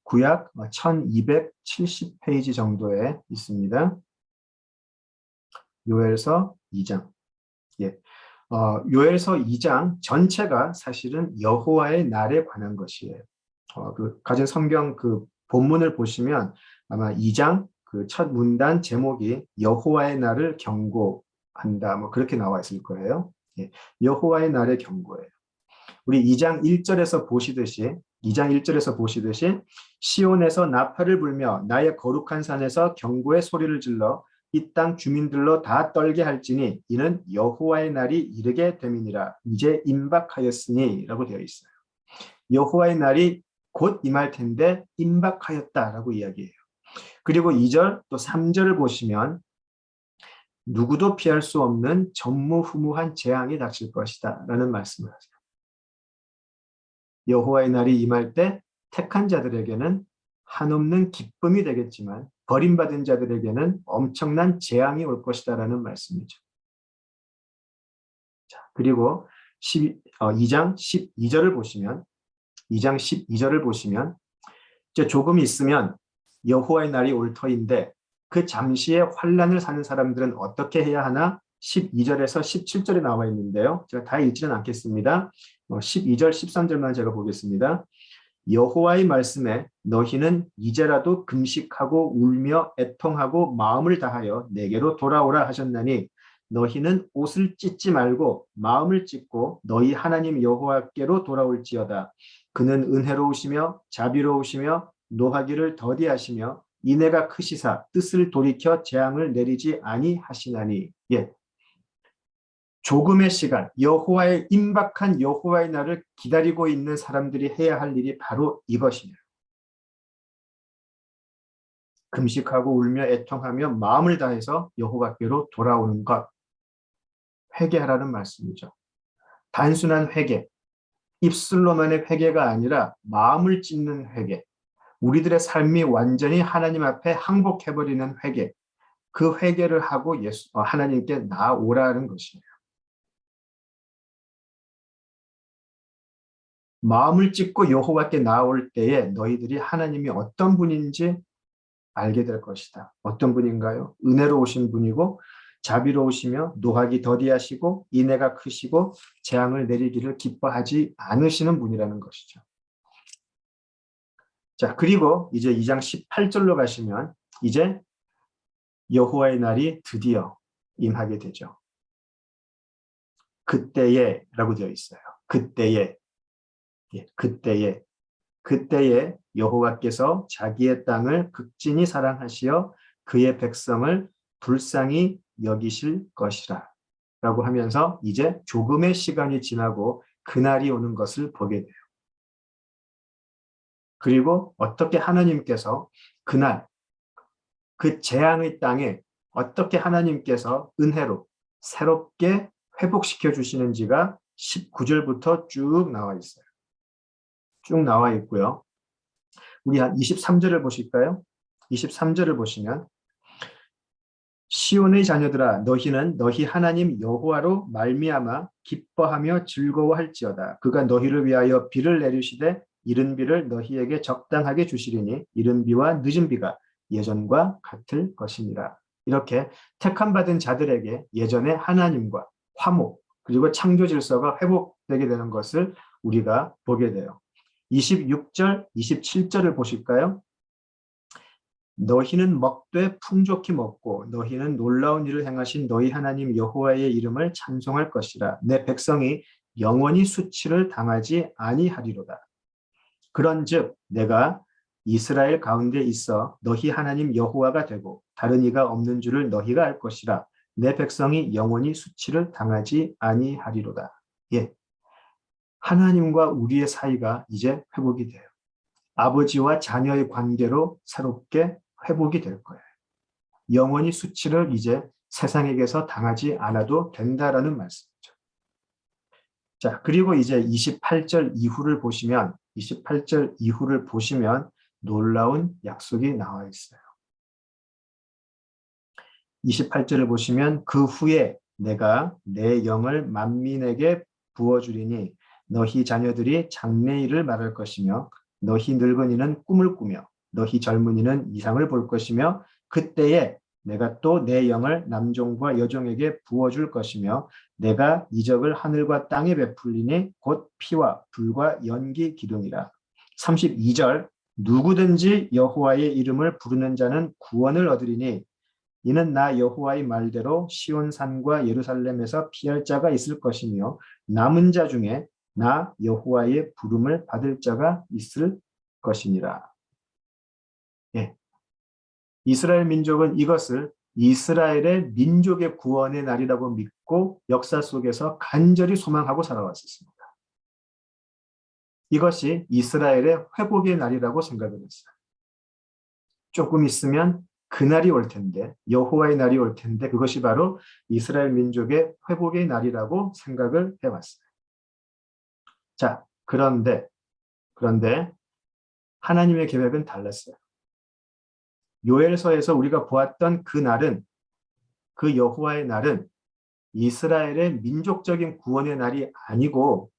구약 1270페이지 정도에 있습니다. 요엘서 2장. 예. 요엘서 2장 전체가 사실은 여호와의 날에 관한 것이에요. 그 가진 성경 그 본문을 보시면 아마 2장 그 첫 문단 제목이 여호와의 날을 경고한다. 뭐 그렇게 나와 있을 거예요. 예. 여호와의 날의 경고예요. 우리 2장 1절에서 보시듯이 2장 1절에서 보시듯이 시온에서 나팔을 불며 나의 거룩한 산에서 경고의 소리를 질러 이 땅 주민들로 다 떨게 할지니 이는 여호와의 날이 이르게 됨이니라. 이제 임박하였으니 라고 되어 있어요. 여호와의 날이 곧 임할 텐데 임박하였다라고 이야기해요. 그리고 2절 또 3절을 보시면 누구도 피할 수 없는 전무후무한 재앙이 닥칠 것이다 라는 말씀을 하세요. 여호와의 날이 임할 때 택한 자들에게는 한없는 기쁨이 되겠지만 버림받은 자들에게는 엄청난 재앙이 올 것이다라는 말씀이죠. 자, 그리고 2장 12절을 보시면 2장 12절을 보시면 이제 조금 있으면 여호와의 날이 올 터인데 그 잠시의 환난을 사는 사람들은 어떻게 해야 하나? 12절에서 17절에 나와 있는데요. 제가 다 읽지는 않겠습니다. 12절, 13절만 제가 보겠습니다. 여호와의 말씀에 너희는 이제라도 금식하고 울며 애통하고 마음을 다하여 내게로 돌아오라 하셨나니 너희는 옷을 찢지 말고 마음을 찢고 너희 하나님 여호와께로 돌아올지어다. 그는 은혜로우시며 자비로우시며 노하기를 더디하시며 인애가 크시사 뜻을 돌이켜 재앙을 내리지 아니하시나니. 예. 조금의 시간, 여호와의 임박한 여호와의 날을 기다리고 있는 사람들이 해야 할 일이 바로 이것이에요. 금식하고 울며 애통하며 마음을 다해서 여호와께로 돌아오는 것. 회개하라는 말씀이죠. 단순한 회개, 입술로만의 회개가 아니라 마음을 찢는 회개. 우리들의 삶이 완전히 하나님 앞에 항복해버리는 회개. 그 회개를 하고 하나님께 나아오라는 것이에요. 마음을 찢고 여호와께 나올 때에 너희들이 하나님이 어떤 분인지 알게 될 것이다. 어떤 분인가요? 은혜로우신 분이고 자비로우시며 노하기 더디하시고 인애가 크시고 재앙을 내리기를 기뻐하지 않으시는 분이라는 것이죠. 자, 그리고 이제 2장 18절로 가시면 이제 여호와의 날이 드디어 임하게 되죠. 그때에 라고 되어 있어요. 그때에. 예, 그때에 여호와께서 자기의 땅을 극진히 사랑하시어 그의 백성을 불쌍히 여기실 것이라 라고 하면서 이제 조금의 시간이 지나고 그날이 오는 것을 보게 돼요. 그리고 어떻게 하나님께서 그날 그 재앙의 땅에 어떻게 하나님께서 은혜로 새롭게 회복시켜 주시는지가 19절부터 쭉 나와 있어요. 쭉 나와 있고요. 우리 한 23절을 보실까요? 23절을 보시면 시온의 자녀들아 너희는 너희 하나님 여호와로 말미암아 기뻐하며 즐거워할지어다. 그가 너희를 위하여 비를 내리시되 이른 비를 너희에게 적당하게 주시리니 이른 비와 늦은 비가 예전과 같을 것이니라. 이렇게 택함받은 자들에게 예전의 하나님과 화목 그리고 창조 질서가 회복되게 되는 것을 우리가 보게 돼요. 26절, 27절을 보실까요? 너희는 먹되 풍족히 먹고 너희는 놀라운 일을 행하신 너희 하나님 여호와의 이름을 찬송할 것이라. 내 백성이 영원히 수치를 당하지 아니하리로다. 그런즉 내가 이스라엘 가운데 있어 너희 하나님 여호와가 되고 다른 이가 없는 줄을 너희가 알 것이라. 내 백성이 영원히 수치를 당하지 아니하리로다. 예, 하나님과 우리의 사이가 이제 회복이 돼요. 아버지와 자녀의 관계로 새롭게 회복이 될 거예요. 영원히 수치를 이제 세상에게서 당하지 않아도 된다라는 말씀이죠. 자, 그리고 이제 28절 이후를 보시면 놀라운 약속이 나와 있어요. 28절을 보시면 그 후에 내가 내 영을 만민에게 부어주리니 너희 자녀들이 장래일을 말할 것이며 너희 늙은이는 꿈을 꾸며 너희 젊은이는 이상을 볼 것이며 그때에 내가 또 내 영을 남종과 여종에게 부어줄 것이며 내가 이적을 하늘과 땅에 베풀리니 곧 피와 불과 연기 기둥이라. 32절 누구든지 여호와의 이름을 부르는 자는 구원을 얻으리니 이는 나 여호와의 말대로 시온산과 예루살렘에서 피할 자가 있을 것이며 남은 자 중에 나 여호와의 부름을 받을 자가 있을 것이니라. 예. 이스라엘 민족은 이것을 이스라엘의 민족의 구원의 날이라고 믿고 역사 속에서 간절히 소망하고 살아왔습니다. 이것이 이스라엘의 회복의 날이라고 생각을 했어요. 조금 있으면 그날이 올 텐데, 여호와의 날이 올 텐데 그것이 바로 이스라엘 민족의 회복의 날이라고 생각을 해왔어요. 자, 그런데 하나님의 계획은 달랐어요. 요엘서에서 우리가 보았던 그 날은, 그 여호와의 날은 이스라엘의 민족적인 구원의 날이 아니고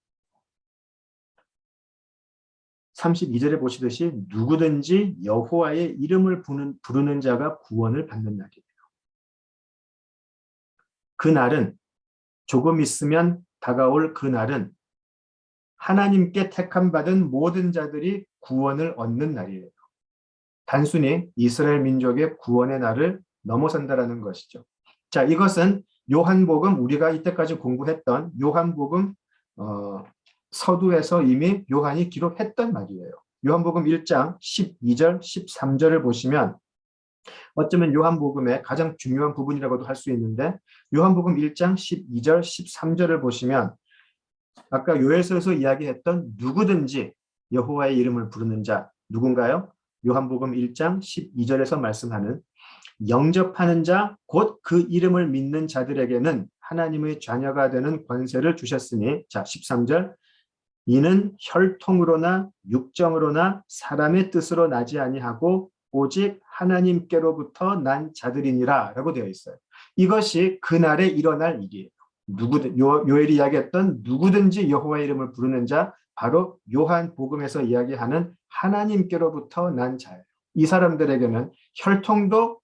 32절에 보시듯이 누구든지 여호와의 이름을 부르는 자가 구원을 받는 날이에요. 그 날은, 조금 있으면 다가올 그 날은 하나님께 택함받은 모든 자들이 구원을 얻는 날이에요. 단순히 이스라엘 민족의 구원의 날을 넘어선다라는 것이죠. 자, 이것은 요한복음, 우리가 이때까지 공부했던 요한복음 서두에서 이미 요한이 기록했던 말이에요. 요한복음 1장 12절, 13절을 보시면 어쩌면 요한복음의 가장 중요한 부분이라고도 할 수 있는데 요한복음 1장 12절, 13절을 보시면 아까 요엘서에서 이야기했던 누구든지 여호와의 이름을 부르는 자, 누군가요? 요한복음 1장 12절에서 말씀하는 영접하는 자, 곧 그 이름을 믿는 자들에게는 하나님의 자녀가 되는 권세를 주셨으니, 자 13절, 이는 혈통으로나 육정으로나 사람의 뜻으로 나지 아니하고 오직 하나님께로부터 난 자들이니라 라고 되어 있어요. 이것이 그날에 일어날 일이에요. 요엘이 이야기했던 누구든지 여호와의 이름을 부르는 자, 바로 요한복음에서 이야기하는 하나님께로부터 난 자예요. 이 사람들에게는 혈통도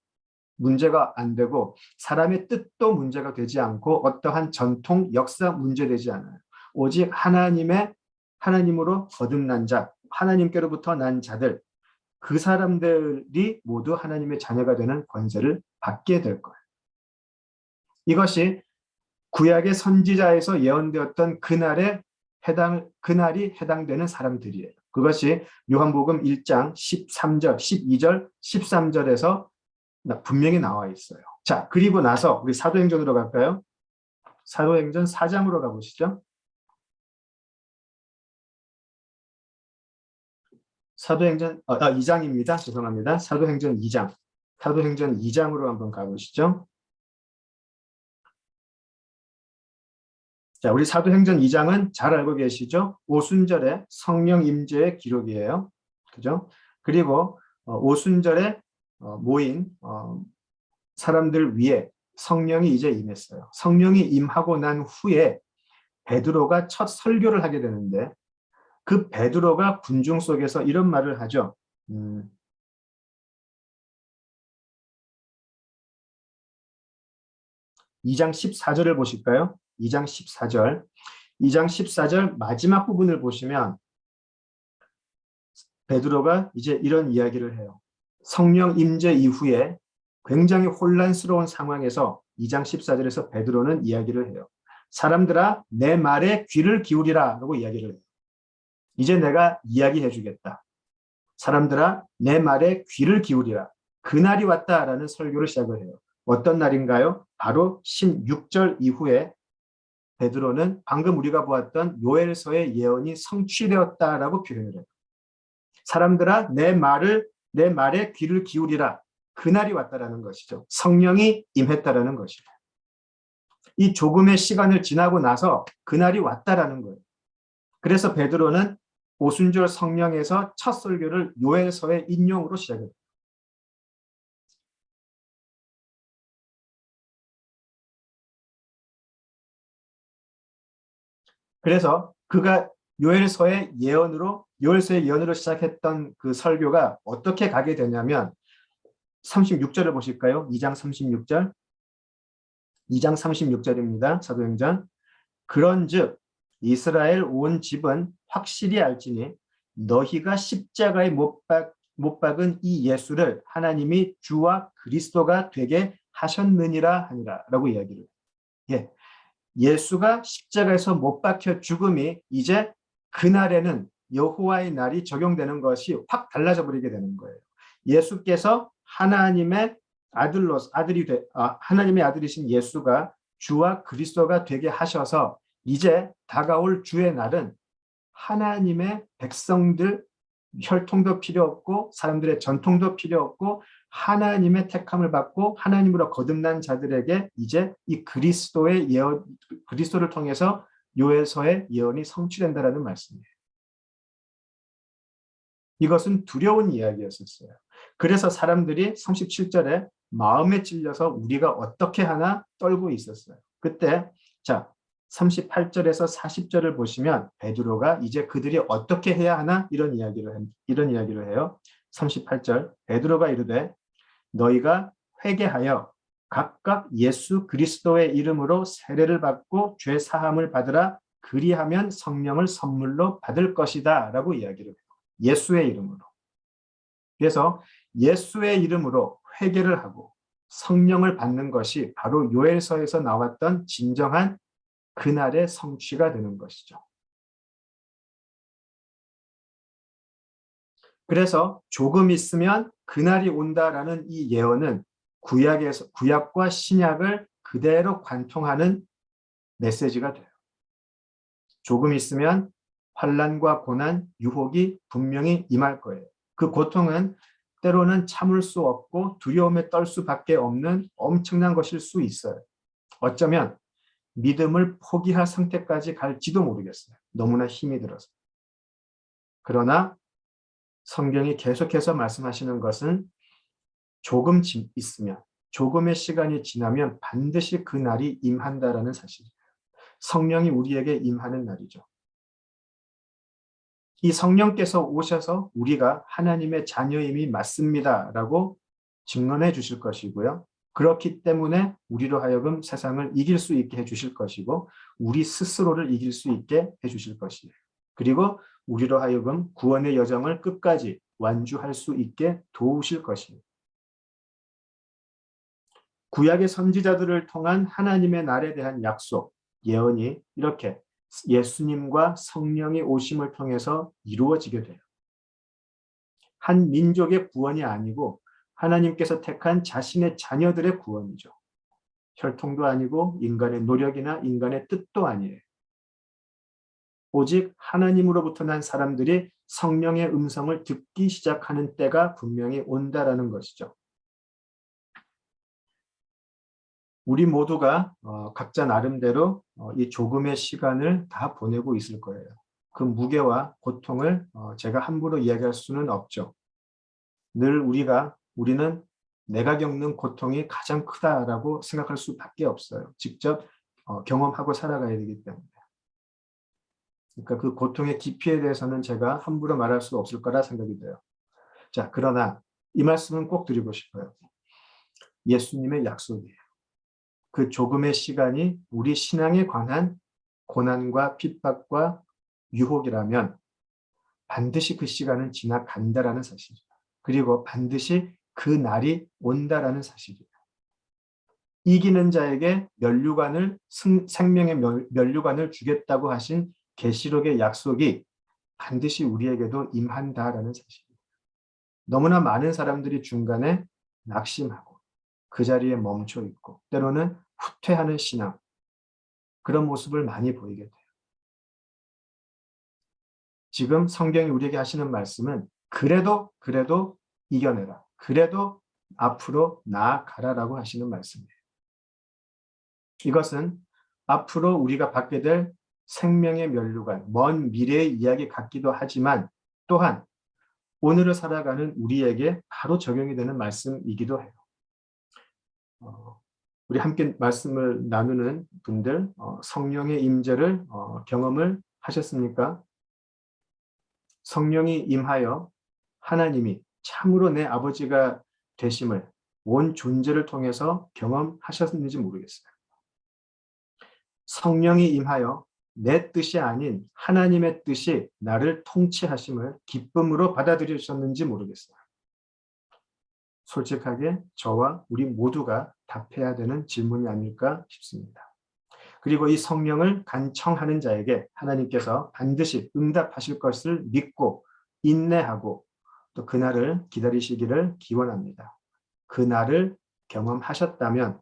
문제가 안 되고 사람의 뜻도 문제가 되지 않고 어떠한 전통, 역사 문제되지 않아요. 오직 하나님으로 거듭난 자, 하나님께로부터 난 자들, 그 사람들이 모두 하나님의 자녀가 되는 권세를 받게 될 거예요. 이것이 구약의 선지자에서 예언되었던 그날이 해당되는 사람들이에요. 그것이 요한복음 1장 13절, 12절, 13절에서 분명히 나와 있어요. 자, 그리고 나서 우리 사도행전으로 갈까요? 사도행전 4장으로 가보시죠. 사도행전 2장입니다. 죄송합니다. 사도행전 2장. 사도행전 2장으로 한번 가보시죠. 자, 우리 사도행전 2장은 잘 알고 계시죠? 오순절에 성령 임재의 기록이에요. 그죠? 그리고 오순절에 모인 사람들 위에 성령이 이제 임했어요. 성령이 임하고 난 후에 베드로가 첫 설교를 하게 되는데 그 베드로가 군중 속에서 이런 말을 하죠. 2장 14절을 보실까요? 2장 14절. 2장 14절 마지막 부분을 보시면 베드로가 이제 이런 이야기를 해요. 성령 임재 이후에 굉장히 혼란스러운 상황에서 2장 14절에서 베드로는 이야기를 해요. 사람들아, 내 말에 귀를 기울이라 라고 이야기를 해요. 이제 내가 이야기해 주겠다. 사람들아 내 말에 귀를 기울이라. 그날이 왔다라는 설교를 시작을 해요. 어떤 날인가요? 바로 16절 이후에 베드로는 방금 우리가 보았던 요엘서의 예언이 성취되었다라고 표현을 해요. 사람들아 내 말에 귀를 기울이라. 그날이 왔다라는 것이죠. 성령이 임했다라는 것이죠. 이 조금의 시간을 지나고 나서 그날이 왔다라는 거예요. 그래서 베드로는 오순절 성령에서 첫 설교를 요엘서의 인용으로 시작해요. 그래서 그가 요엘서의 예언으로 시작했던 그 설교가 어떻게 가게 되냐면 36절을 보실까요? 2장 36절. 2장 36절입니다. 사도행전. 그런즉 이스라엘 온 집은 확실히 알지니 너희가 십자가에 못 박은 이 예수를 하나님이 주와 그리스도가 되게 하셨느니라 하니라라고 이야기를. 예. 예수가 십자가에서 못 박혀 죽음이 이제 그날에는 여호와의 날이 적용되는 것이 확 달라져 버리게 되는 거예요. 예수께서 하나님의 아들이신 예수가 주와 그리스도가 되게 하셔서 이제 다가올 주의 날은 하나님의 백성들 혈통도 필요 없고 사람들의 전통도 필요 없고 하나님의 택함을 받고 하나님으로 거듭난 자들에게 이제 이 그리스도를 통해서 요엘서의 예언이 성취된다라는 말씀이에요. 이것은 두려운 이야기였었어요. 그래서 사람들이 37절에 마음에 찔려서 우리가 어떻게 하나 떨고 있었어요. 그때 38절에서 40절을 보시면 베드로가 이제 그들이 어떻게 해야 하나 이런 이야기를 해요. 38절 베드로가 이르되 너희가 회개하여 각각 예수 그리스도의 이름으로 세례를 받고 죄 사함을 받으라. 그리하면 성령을 선물로 받을 것이다 라고 이야기를 해요. 예수의 이름으로. 그래서 예수의 이름으로 회개를 하고 성령을 받는 것이 바로 요엘서에서 나왔던 진정한 그날의 성취가 되는 것이죠. 그래서 조금 있으면 그날이 온다라는 이 예언은 구약과 신약을 그대로 관통하는 메시지가 돼요. 조금 있으면 환난과 고난, 유혹이 분명히 임할 거예요. 그 고통은 때로는 참을 수 없고 두려움에 떨 수밖에 없는 엄청난 것일 수 있어요. 어쩌면 믿음을 포기할 상태까지 갈지도 모르겠어요. 너무나 힘이 들어서. 그러나 성경이 계속해서 말씀하시는 것은 조금 있으면, 조금의 시간이 지나면 반드시 그 날이 임한다라는 사실이에요. 성령이 우리에게 임하는 날이죠. 이 성령께서 오셔서 우리가 하나님의 자녀임이 맞습니다라고 증언해 주실 것이고요. 그렇기 때문에 우리로 하여금 세상을 이길 수 있게 해주실 것이고 우리 스스로를 이길 수 있게 해주실 것이에요. 그리고 우리로 하여금 구원의 여정을 끝까지 완주할 수 있게 도우실 것이에요. 구약의 선지자들을 통한 하나님의 날에 대한 약속, 예언이 이렇게 예수님과 성령의 오심을 통해서 이루어지게 돼요. 한 민족의 구원이 아니고 하나님께서 택한 자신의 자녀들의 구원이죠. 혈통도 아니고 인간의 노력이나 인간의 뜻도 아니에요. 오직 하나님으로부터 난 사람들이 성령의 음성을 듣기 시작하는 때가 분명히 온다라는 것이죠. 우리 모두가 각자 나름대로 이 조금의 시간을 다 보내고 있을 거예요. 그 무게와 고통을 제가 함부로 이야기할 수는 없죠. 늘 우리는 내가 겪는 고통이 가장 크다라고 생각할 수밖에 없어요. 직접 경험하고 살아가야 되기 때문에. 그러니까 그 고통의 깊이에 대해서는 제가 함부로 말할 수 없을 거라 생각이 돼요. 자, 그러나 이 말씀은 꼭 드리고 싶어요. 예수님의 약속이에요. 그 조금의 시간이 우리 신앙에 관한 고난과 핍박과 유혹이라면 반드시 그 시간은 지나간다라는 사실이에요. 그리고 반드시 그 날이 온다라는 사실이에요. 이기는 자에게 생명의 면류관을 주겠다고 하신 계시록의 약속이 반드시 우리에게도 임한다라는 사실이에요. 너무나 많은 사람들이 중간에 낙심하고 그 자리에 멈춰 있고 때로는 후퇴하는 신앙, 그런 모습을 많이 보이게 돼요. 지금 성경이 우리에게 하시는 말씀은 그래도 이겨내라. 그래도 앞으로 나아가라라고 하시는 말씀이에요. 이것은 앞으로 우리가 받게 될 생명의 면류관, 먼 미래의 이야기 같기도 하지만 또한 오늘을 살아가는 우리에게 바로 적용이 되는 말씀이기도 해요. 우리 함께 말씀을 나누는 분들, 성령의 임재를 경험을 하셨습니까? 성령이 임하여 하나님이 참으로 내 아버지가 되심을 온 존재를 통해서 경험하셨는지 모르겠어요. 성령이 임하여 내 뜻이 아닌 하나님의 뜻이 나를 통치하심을 기쁨으로 받아들이셨는지 모르겠어요. 솔직하게 저와 우리 모두가 답해야 되는 질문이 아닐까 싶습니다. 그리고 이 성령을 간청하는 자에게 하나님께서 반드시 응답하실 것을 믿고 인내하고 또 그날을 기다리시기를 기원합니다. 그날을 경험하셨다면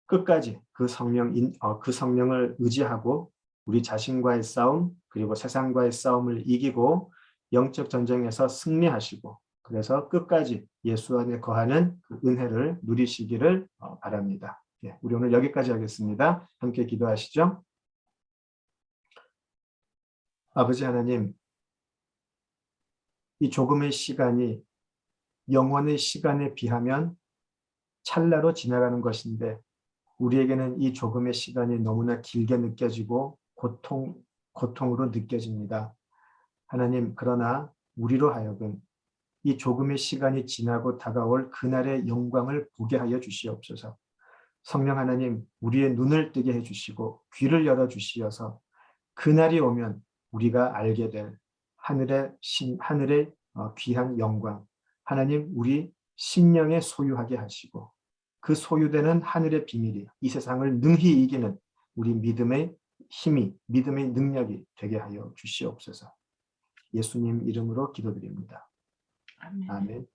끝까지 그 성령을 의지하고 우리 자신과의 싸움 그리고 세상과의 싸움을 이기고 영적 전쟁에서 승리하시고 그래서 끝까지 예수 안에 거하는 그 은혜를 누리시기를 바랍니다. 예, 우리 오늘 여기까지 하겠습니다. 함께 기도하시죠. 아버지 하나님, 이 조금의 시간이 영원의 시간에 비하면 찰나로 지나가는 것인데 우리에게는 이 조금의 시간이 너무나 길게 느껴지고 고통으로 느껴집니다. 하나님, 그러나 우리로 하여금 이 조금의 시간이 지나고 다가올 그날의 영광을 보게 하여 주시옵소서. 성령 하나님, 우리의 눈을 뜨게 해주시고 귀를 열어주시어서 그날이 오면 우리가 알게 될 하늘의 귀한 영광, 하나님 우리 심령에 소유하게 하시고 그 소유되는 하늘의 비밀이 이 세상을 능히 이기는 우리 믿음의 힘이, 믿음의 능력이 되게 하여 주시옵소서. 예수님 이름으로 기도드립니다.
아멘.
아멘.